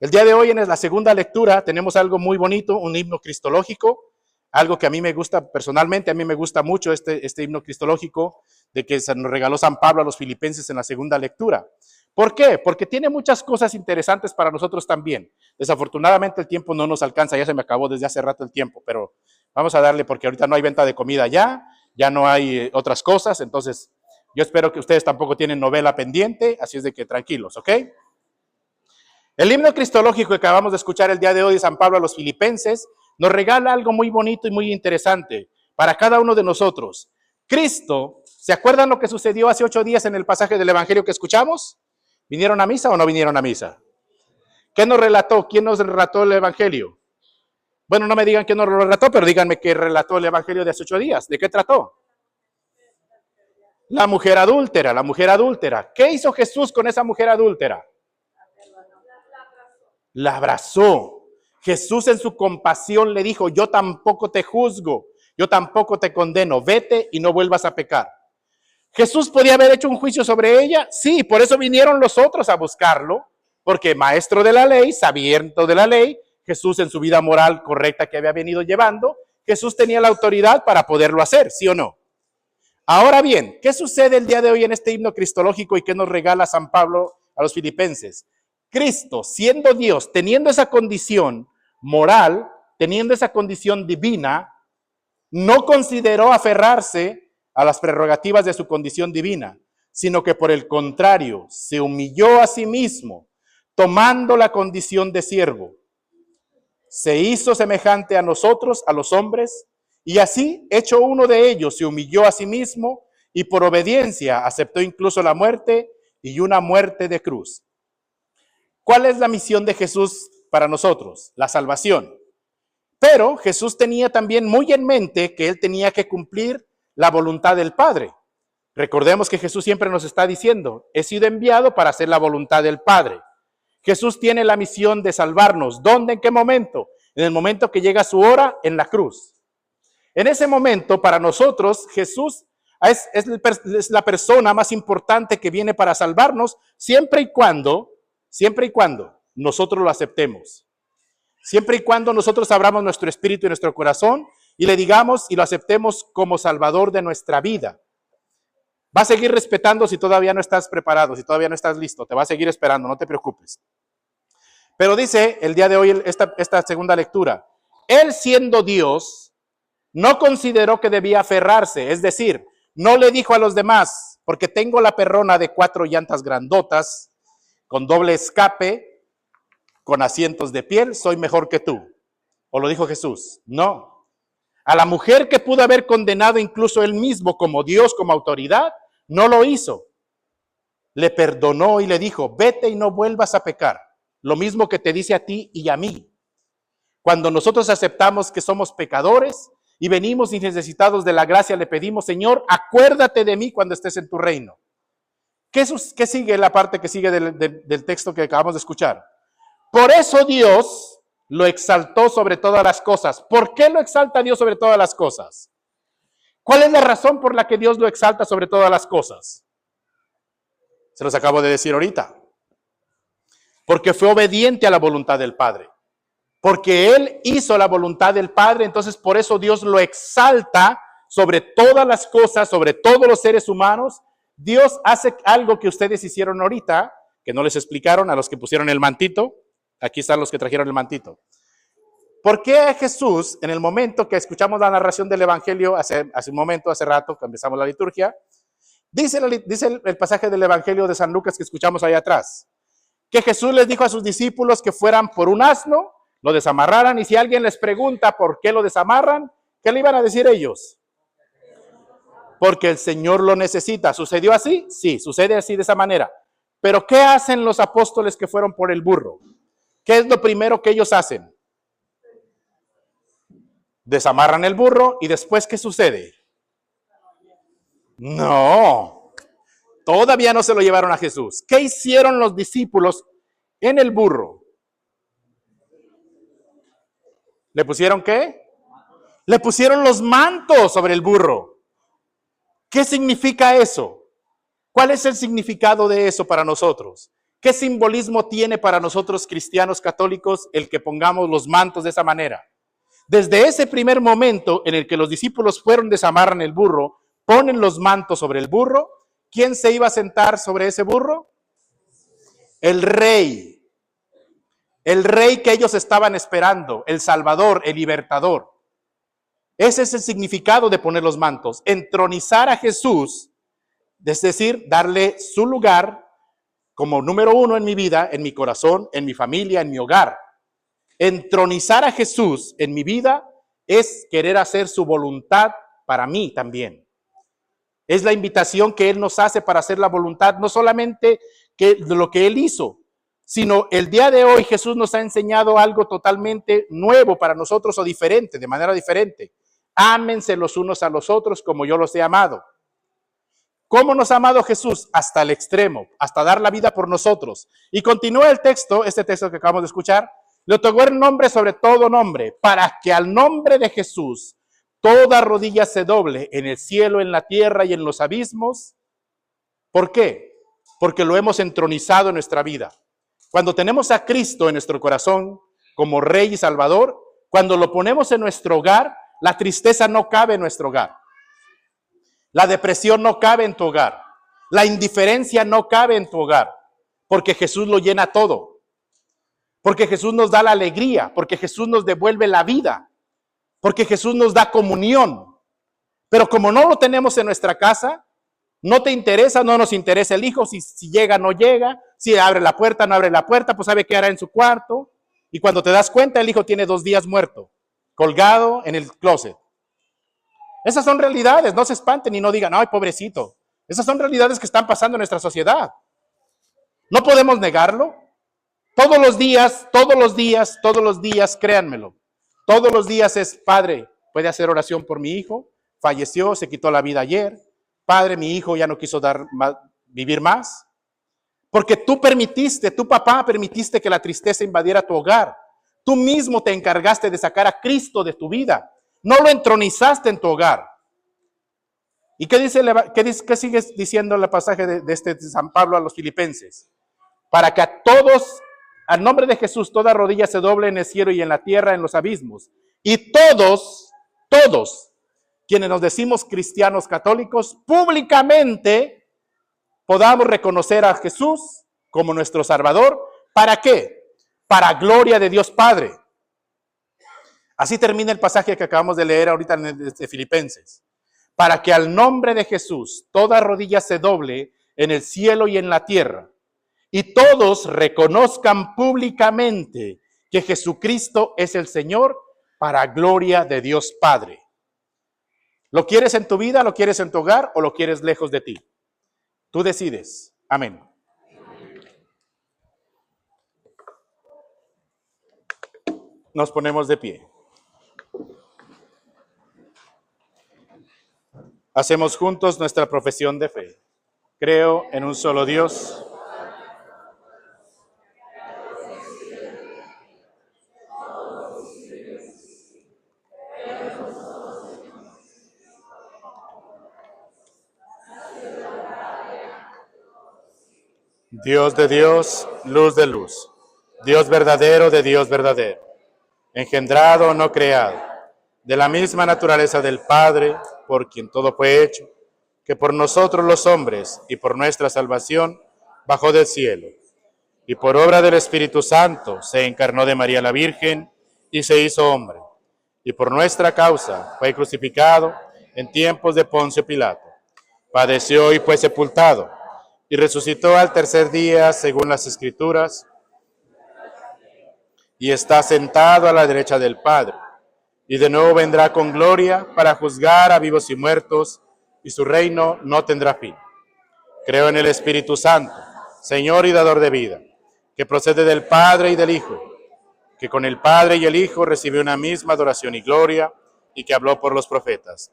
El día de hoy, en la segunda lectura, tenemos algo muy bonito, un himno cristológico, algo que a mí me gusta personalmente, a mí me gusta mucho este himno cristológico de que se nos regaló San Pablo a los filipenses en la segunda lectura. ¿Por qué? Porque tiene muchas cosas interesantes para nosotros también. Desafortunadamente el tiempo no nos alcanza, ya se me acabó desde hace rato el tiempo, pero vamos a darle porque ahorita no hay venta de comida ya no hay otras cosas, entonces yo espero que ustedes tampoco tienen novela pendiente, así es de que tranquilos, ¿ok? El himno cristológico que acabamos de escuchar el día de hoy de San Pablo a los filipenses nos regala algo muy bonito y muy interesante para cada uno de nosotros. Cristo, ¿se acuerdan lo que sucedió hace 8 días en el pasaje del Evangelio que escuchamos? ¿Vinieron a misa o no vinieron a misa? ¿Qué nos relató? ¿Quién nos relató el Evangelio? Bueno, no me digan quién nos lo relató, pero díganme qué relató el Evangelio de hace 8 días. ¿De qué trató? La mujer adúltera, la mujer adúltera. ¿Qué hizo Jesús con esa mujer adúltera? La abrazó. Jesús en su compasión le dijo, yo tampoco te juzgo, yo tampoco te condeno, vete y no vuelvas a pecar. ¿Jesús podía haber hecho un juicio sobre ella? Sí, por eso vinieron los otros a buscarlo, porque maestro de la ley, sabiendo de la ley, Jesús en su vida moral correcta que había venido llevando, Jesús tenía la autoridad para poderlo hacer, ¿sí o no? Ahora bien, ¿qué sucede el día de hoy en este himno cristológico y qué nos regala San Pablo a los filipenses? Cristo, siendo Dios, teniendo esa condición moral, teniendo esa condición divina, no consideró aferrarse a las prerrogativas de su condición divina, sino que por el contrario, se humilló a sí mismo, tomando la condición de siervo. Se hizo semejante a nosotros, a los hombres, y así, hecho uno de ellos, se humilló a sí mismo y por obediencia aceptó incluso la muerte y una muerte de cruz. ¿Cuál es la misión de Jesús para nosotros? La salvación. Pero Jesús tenía también muy en mente que él tenía que cumplir la voluntad del Padre. Recordemos que Jesús siempre nos está diciendo, he sido enviado para hacer la voluntad del Padre. Jesús tiene la misión de salvarnos. ¿Dónde? ¿En qué momento? En el momento que llega su hora, en la cruz. En ese momento, para nosotros, Jesús es la persona más importante que viene para salvarnos, siempre y cuando nosotros lo aceptemos. Siempre y cuando nosotros abramos nuestro espíritu y nuestro corazón y le digamos y lo aceptemos como salvador de nuestra vida. Va a seguir respetando si todavía no estás preparado, si todavía no estás listo. Te va a seguir esperando, no te preocupes. Pero dice el día de hoy esta segunda lectura, él siendo Dios, no consideró que debía aferrarse, es decir, no le dijo a los demás, porque tengo la perrona de 4 llantas grandotas, con doble escape, con asientos de piel, soy mejor que tú. ¿O lo dijo Jesús? No. A la mujer que pudo haber condenado incluso él mismo como Dios, como autoridad, no lo hizo. Le perdonó y le dijo, vete y no vuelvas a pecar. Lo mismo que te dice a ti y a mí. Cuando nosotros aceptamos que somos pecadores y venimos y necesitados de la gracia, le pedimos, Señor, acuérdate de mí cuando estés en tu reino. ¿Qué sigue la parte que sigue del texto que acabamos de escuchar? Por eso Dios lo exaltó sobre todas las cosas. ¿Por qué lo exalta Dios sobre todas las cosas? ¿Cuál es la razón por la que Dios lo exalta sobre todas las cosas? Se los acabo de decir ahorita. Porque fue obediente a la voluntad del Padre. Porque Él hizo la voluntad del Padre, entonces por eso Dios lo exalta sobre todas las cosas, sobre todos los seres humanos. Dios hace algo que ustedes hicieron ahorita, que no les explicaron a los que pusieron el mantito. Aquí están los que trajeron el mantito. ¿Por qué Jesús, en el momento que escuchamos la narración del Evangelio, hace un momento, hace rato, que empezamos la liturgia, dice el pasaje del Evangelio de San Lucas que escuchamos ahí atrás, que Jesús les dijo a sus discípulos que fueran por un asno, lo desamarraran, y si alguien les pregunta por qué lo desamarran, ¿qué le iban a decir ellos? Porque el Señor lo necesita. ¿Sucedió así? Sí, sucede así de esa manera. Pero ¿qué hacen los apóstoles que fueron por el burro? ¿Qué es lo primero que ellos hacen? Desamarran el burro y después ¿qué sucede? No, todavía no se lo llevaron a Jesús. ¿Qué hicieron los discípulos en el burro? ¿Le pusieron qué? Le pusieron los mantos sobre el burro. ¿Qué significa eso? ¿Cuál es el significado de eso para nosotros? ¿Qué simbolismo tiene para nosotros cristianos católicos el que pongamos los mantos de esa manera? Desde ese primer momento en el que los discípulos fueron, desamarran el burro, ponen los mantos sobre el burro, ¿quién se iba a sentar sobre ese burro? El rey. El rey que ellos estaban esperando, el Salvador, el Libertador. Ese es el significado de poner los mantos. Entronizar a Jesús, es decir, darle su lugar como número uno en mi vida, en mi corazón, en mi familia, en mi hogar. Entronizar a Jesús en mi vida es querer hacer su voluntad para mí también. Es la invitación que Él nos hace para hacer la voluntad, no solamente de lo que Él hizo, sino el día de hoy Jesús nos ha enseñado algo totalmente nuevo para nosotros o diferente, de manera diferente. Ámense los unos a los otros como yo los he amado. ¿Cómo nos ha amado Jesús? Hasta el extremo, hasta dar la vida por nosotros. Y continúa el texto, este texto que acabamos de escuchar, le otorgó el nombre sobre todo nombre, para que al nombre de Jesús toda rodilla se doble en el cielo, en la tierra y en los abismos. ¿Por qué? Porque lo hemos entronizado en nuestra vida. Cuando tenemos a Cristo en nuestro corazón como Rey y Salvador, cuando lo ponemos en nuestro hogar, la tristeza no cabe en nuestro hogar. La depresión no cabe en tu hogar. La indiferencia no cabe en tu hogar. Porque Jesús lo llena todo. Porque Jesús nos da la alegría. Porque Jesús nos devuelve la vida. Porque Jesús nos da comunión. Pero como no lo tenemos en nuestra casa, no te interesa, no nos interesa el hijo, si llega, no llega, si abre la puerta, no abre la puerta, pues sabe qué hará en su cuarto. Y cuando te das cuenta, el hijo tiene 2 días muerto, colgado en el closet. Esas son realidades, no se espanten y no digan, ay, pobrecito. Esas son realidades que están pasando en nuestra sociedad. No podemos negarlo. Todos los días, créanmelo. Todos los días es, Padre, ¿puede hacer oración por mi hijo? Falleció, se quitó la vida ayer. Padre, mi hijo ya no quiso vivir más. Porque tú papá permitiste que la tristeza invadiera tu hogar. Tú mismo te encargaste de sacar a Cristo de tu vida. No lo entronizaste en tu hogar. ¿Y qué sigue diciendo el pasaje de San Pablo a los filipenses? Para que a todos, al nombre de Jesús, toda rodilla se doble en el cielo y en la tierra, en los abismos. Y todos, quienes nos decimos cristianos católicos, públicamente podamos reconocer a Jesús como nuestro Salvador. ¿Para qué? Para gloria de Dios Padre. Así termina el pasaje que acabamos de leer ahorita de Filipenses. Para que al nombre de Jesús toda rodilla se doble en el cielo y en la tierra, y todos reconozcan públicamente que Jesucristo es el Señor, para gloria de Dios Padre. ¿Lo quieres en tu vida, lo quieres en tu hogar o lo quieres lejos de ti? Tú decides. Amén. Nos ponemos de pie. Hacemos juntos nuestra profesión de fe. Creo en un solo Dios. Dios de Dios, luz de luz. Dios verdadero de Dios verdadero. engendrado, no creado, de la misma naturaleza del Padre, por quien todo fue hecho, que por nosotros los hombres y por nuestra salvación bajó del cielo, y por obra del Espíritu Santo se encarnó de María la Virgen y se hizo hombre, y por nuestra causa fue crucificado en tiempos de Poncio Pilato, padeció y fue sepultado, y resucitó al tercer día según las Escrituras, y está sentado a la derecha del Padre, y de nuevo vendrá con gloria para juzgar a vivos y muertos, y su reino no tendrá fin. Creo en el Espíritu Santo, Señor y dador de vida, que procede del Padre y del Hijo, que con el Padre y el Hijo recibe una misma adoración y gloria, y que habló por los profetas.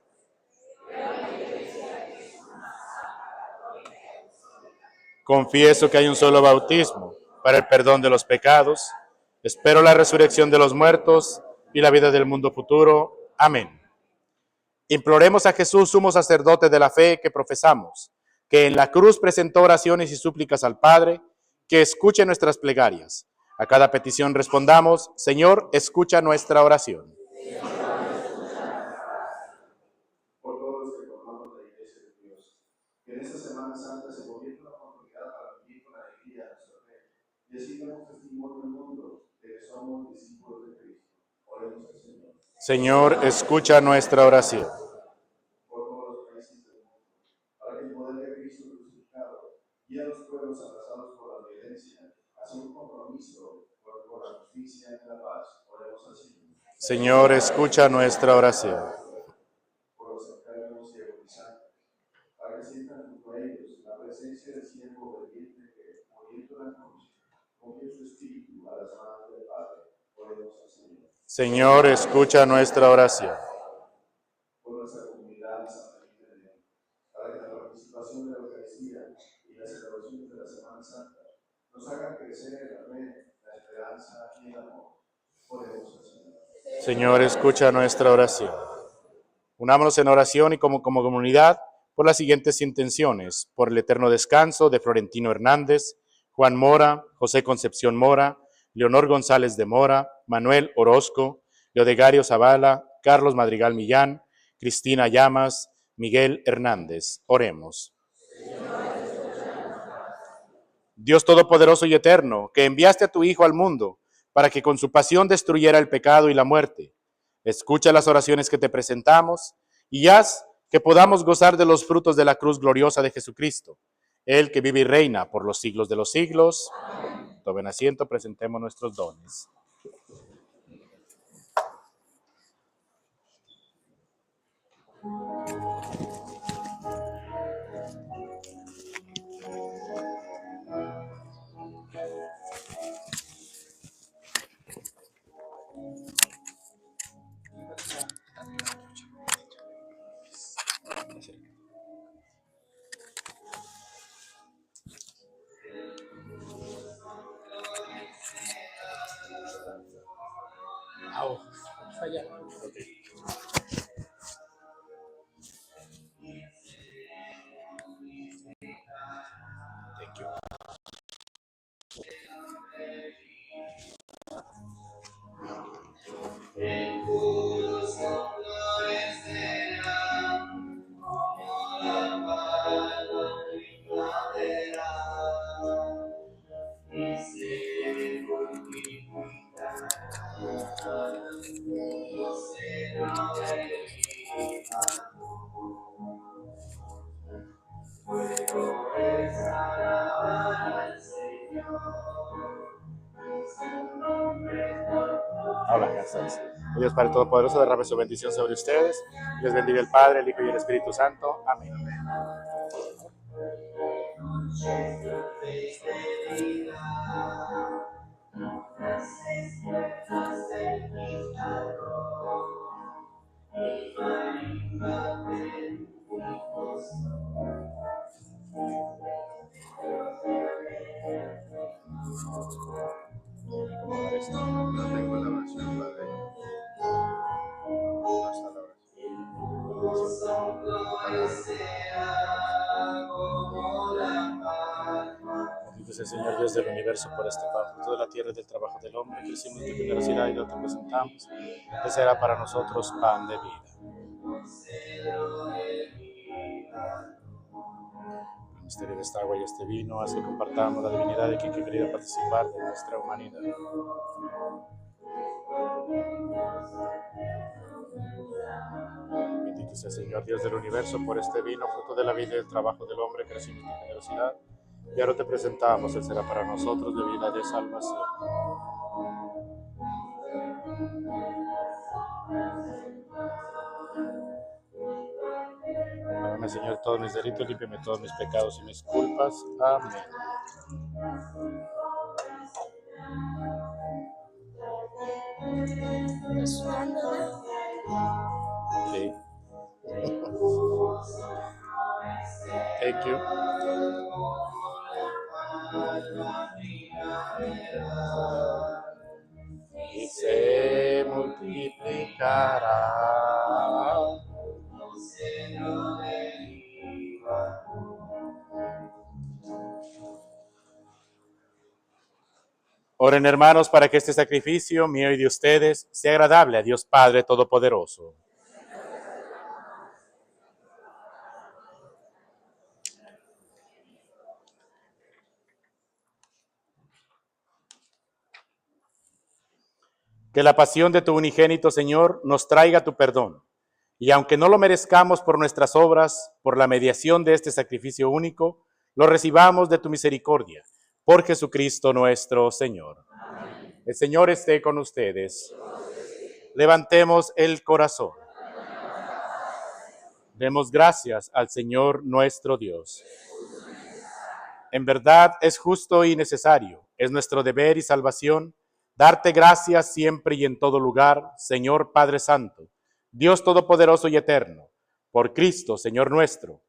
Confieso que hay un solo bautismo para el perdón de los pecados. Espero la resurrección de los muertos y la vida del mundo futuro. Amén. Imploremos a Jesús, sumo sacerdote de la fe que profesamos, que en la cruz presentó oraciones y súplicas al Padre, que escuche nuestras plegarias. A cada petición respondamos: Señor, escucha nuestra oración. Por todos los que formamos la Iglesia de Dios, que en esta Semana Santa se convierta en una oportunidad para vivir con alegría nuestra fe, y así demos testimonio al mundo de que somos discípulos de Cristo. Oremos al Señor. Señor, escucha nuestra oración. Por todos los países del mundo, para que el poder de Cristo crucificado guíe a los pueblos abrazados por la violencia hacia un compromiso por la justicia y la paz. Oremos al Señor. Señor, escucha nuestra oración. Por los enfermos y agonizantes, para que sientan junto a ellos la presencia del siervo obediente que, muriendo en la cruz, confió su espíritu a las manos del Padre. Oremos al Señor. Señor, escucha nuestra oración. Por nuestra comunidad de Santa María de León, para que la participación de la Eucaristía y las celebraciones de la Semana Santa nos hagan crecer en la fe, la esperanza y el amor. Oremos al Señor. Señor, escucha nuestra oración. Unámonos en oración y como comunidad por las siguientes intenciones: por el eterno descanso de Florentino Hernández, Juan Mora, José Concepción Mora, Leonor González de Mora, Manuel Orozco, Leodegario Zavala, Carlos Madrigal Millán, Cristina Llamas, Miguel Hernández. Oremos. Dios Todopoderoso y Eterno, que enviaste a tu Hijo al mundo para que con su pasión destruyera el pecado y la muerte, escucha las oraciones que te presentamos y haz que podamos gozar de los frutos de la cruz gloriosa de Jesucristo, Él que vive y reina por los siglos de los siglos. Tomen asiento, presentemos nuestros dones. Hola, gracias. Dios Padre Todopoderoso, derrame su bendición sobre ustedes. Les bendiga el Padre, el Hijo y el Espíritu Santo. Amén. No tengo la oración, Padre. No está la oración. sea, Señor Dios del universo, por este pan, fruto de la tierra y del trabajo del hombre. Crecimos de generosidad y hoy te presentamos. Que será para nosotros pan de vida. El misterio de esta agua y este vino hace que compartamos la divinidad de quien ha querido participar de nuestra humanidad. Bendito sea, Señor Dios del universo, por este vino, fruto de la vida y del trabajo del hombre. Crecimos de generosidad. Y ahora te presentamos, Él será para nosotros de vida de salvación. Perdóname, Señor, todos mis delitos, límpiame todos mis pecados y mis culpas. Amén. Sí. Thank you. Y se multiplicará. Oren, hermanos, para que este sacrificio mío y de ustedes sea agradable a Dios Padre Todopoderoso. Que la pasión de tu unigénito, Señor, nos traiga tu perdón. Y aunque no lo merezcamos por nuestras obras, por la mediación de este sacrificio único, lo recibamos de tu misericordia. Por Jesucristo nuestro Señor. Amén. El Señor esté con ustedes. Levantemos el corazón. Demos gracias al Señor nuestro Dios. En verdad es justo y necesario, es nuestro deber y salvación, darte gracias siempre y en todo lugar, Señor Padre Santo, Dios Todopoderoso y Eterno, por Cristo, Señor nuestro,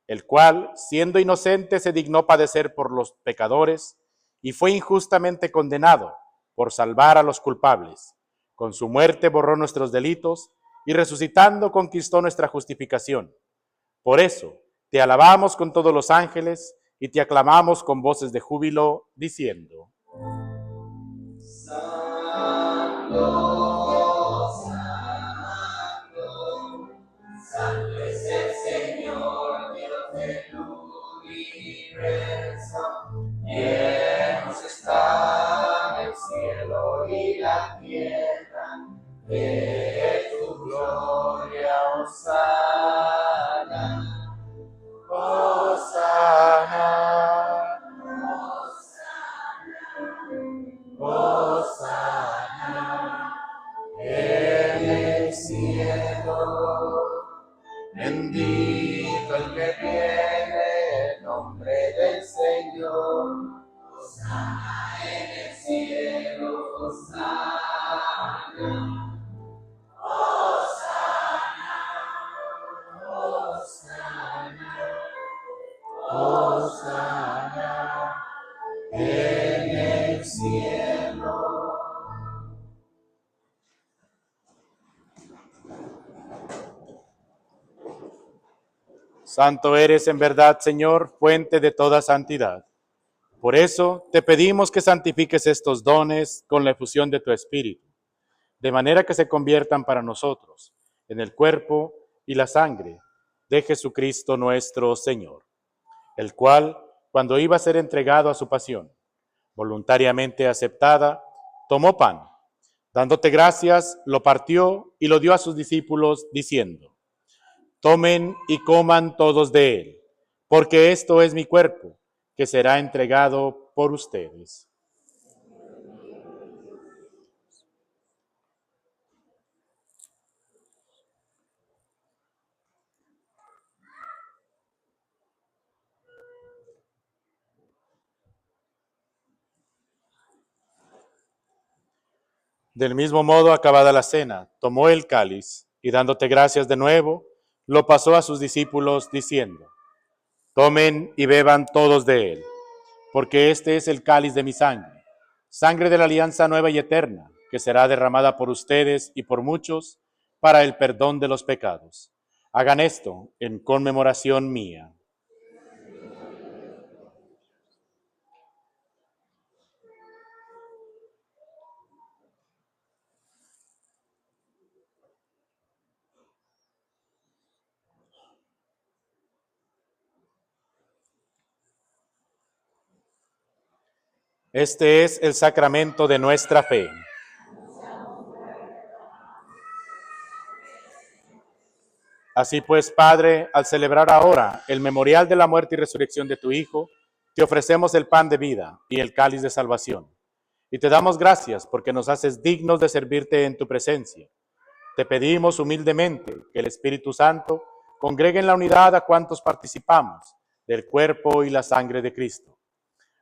el cual, siendo inocente, se dignó padecer por los pecadores y fue injustamente condenado por salvar a los culpables. Con su muerte borró nuestros delitos y resucitando conquistó nuestra justificación. Por eso, te alabamos con todos los ángeles y te aclamamos con voces de júbilo, diciendo: Santo, santo, santo es el Señor, Dios del universo. Llenos están el cielo y la tierra de tu gloria, Hosana, Hosana, Hosana en el cielo. Bendito el que viene en nombre del Señor. Hosana en el cielo, Hosana, Hosana, Hosana, Hosana en el cielo. Santo eres en verdad, Señor, fuente de toda santidad. Por eso te pedimos que santifiques estos dones con la efusión de tu Espíritu, de manera que se conviertan para nosotros en el cuerpo y la sangre de Jesucristo nuestro Señor, el cual, cuando iba a ser entregado a su pasión, voluntariamente aceptada, tomó pan, dándote gracias, lo partió y lo dio a sus discípulos, diciendo: tomen y coman todos de él, porque esto es mi cuerpo, que será entregado por ustedes. Del mismo modo, acabada la cena, tomó el cáliz y dándote gracias de nuevo, lo pasó a sus discípulos diciendo: tomen y beban todos de él, porque este es el cáliz de mi sangre, sangre de la alianza nueva y eterna, que será derramada por ustedes y por muchos para el perdón de los pecados. Hagan esto en conmemoración mía. Este es el sacramento de nuestra fe. Así pues, Padre, al celebrar ahora el memorial de la muerte y resurrección de tu Hijo, te ofrecemos el pan de vida y el cáliz de salvación. Y te damos gracias porque nos haces dignos de servirte en tu presencia. Te pedimos humildemente que el Espíritu Santo congregue en la unidad a cuantos participamos del cuerpo y la sangre de Cristo.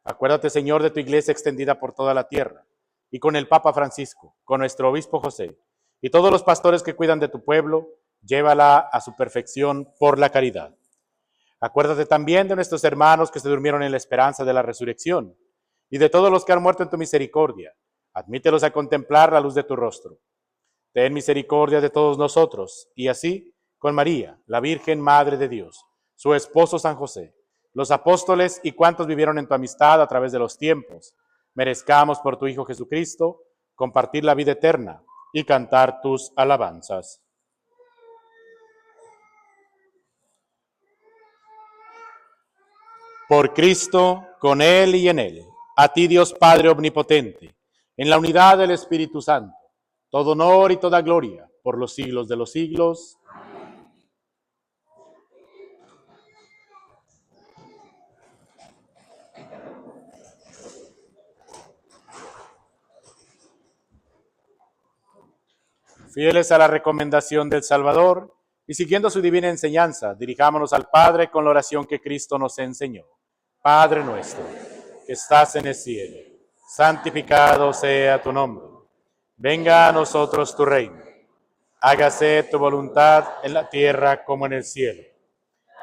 Acuérdate, Señor, de tu iglesia extendida por toda la tierra, y con el Papa Francisco, con nuestro obispo José, y todos los pastores que cuidan de tu pueblo, llévala a su perfección por la caridad. Acuérdate también de nuestros hermanos que se durmieron en la esperanza de la resurrección, y de todos los que han muerto en tu misericordia. Admítelos a contemplar la luz de tu rostro. Ten misericordia de todos nosotros, y así, con María, la Virgen Madre de Dios, su esposo San José, los apóstoles y cuantos vivieron en tu amistad a través de los tiempos, merezcamos por tu Hijo Jesucristo compartir la vida eterna y cantar tus alabanzas. Por Cristo, con Él y en Él, a ti Dios Padre Omnipotente, en la unidad del Espíritu Santo, todo honor y toda gloria por los siglos de los siglos. Fieles a la recomendación del Salvador y siguiendo su divina enseñanza, dirijámonos al Padre con la oración que Cristo nos enseñó. Padre nuestro, que estás en el cielo, santificado sea tu nombre. Venga a nosotros tu reino. Hágase tu voluntad en la tierra como en el cielo.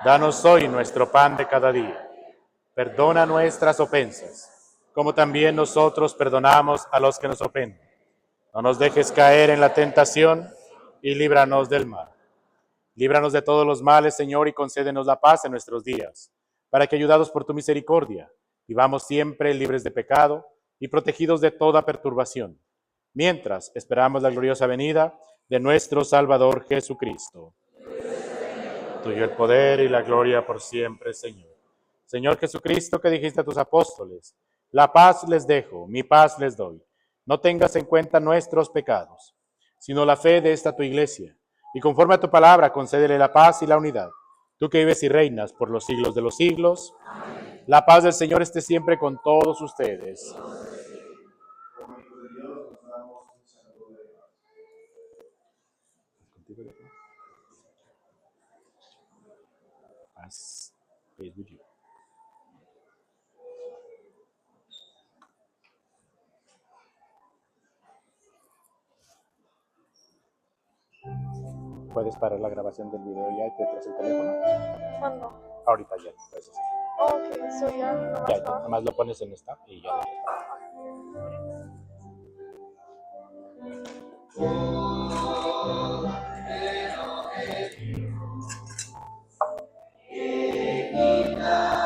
Danos hoy nuestro pan de cada día. Perdona nuestras ofensas, como también nosotros perdonamos a los que nos ofenden. No nos dejes caer en la tentación y líbranos del mal. Líbranos de todos los males, Señor, y concédenos la paz en nuestros días, para que, ayudados por tu misericordia, vivamos siempre libres de pecado y protegidos de toda perturbación, mientras esperamos la gloriosa venida de nuestro Salvador Jesucristo. Tuyo el poder y la gloria por siempre, Señor. Señor Jesucristo, que dijiste a tus apóstoles, la paz les dejo, mi paz les doy. No tengas en cuenta nuestros pecados, sino la fe de esta tu iglesia, y conforme a tu palabra concédele la paz y la unidad. Tú que vives y reinas por los siglos de los siglos. Amén. La paz del Señor esté siempre con todos ustedes. Como hijos de Dios, nos damos un saludo de paz. Paz be with you. ¿Puedes parar la grabación del video ya y te traes el teléfono? ¿Cuándo? Ahorita ya, puedes hacer. Ok, so ya nomás Ya, va. nada más lo pones en esta y ya. Divina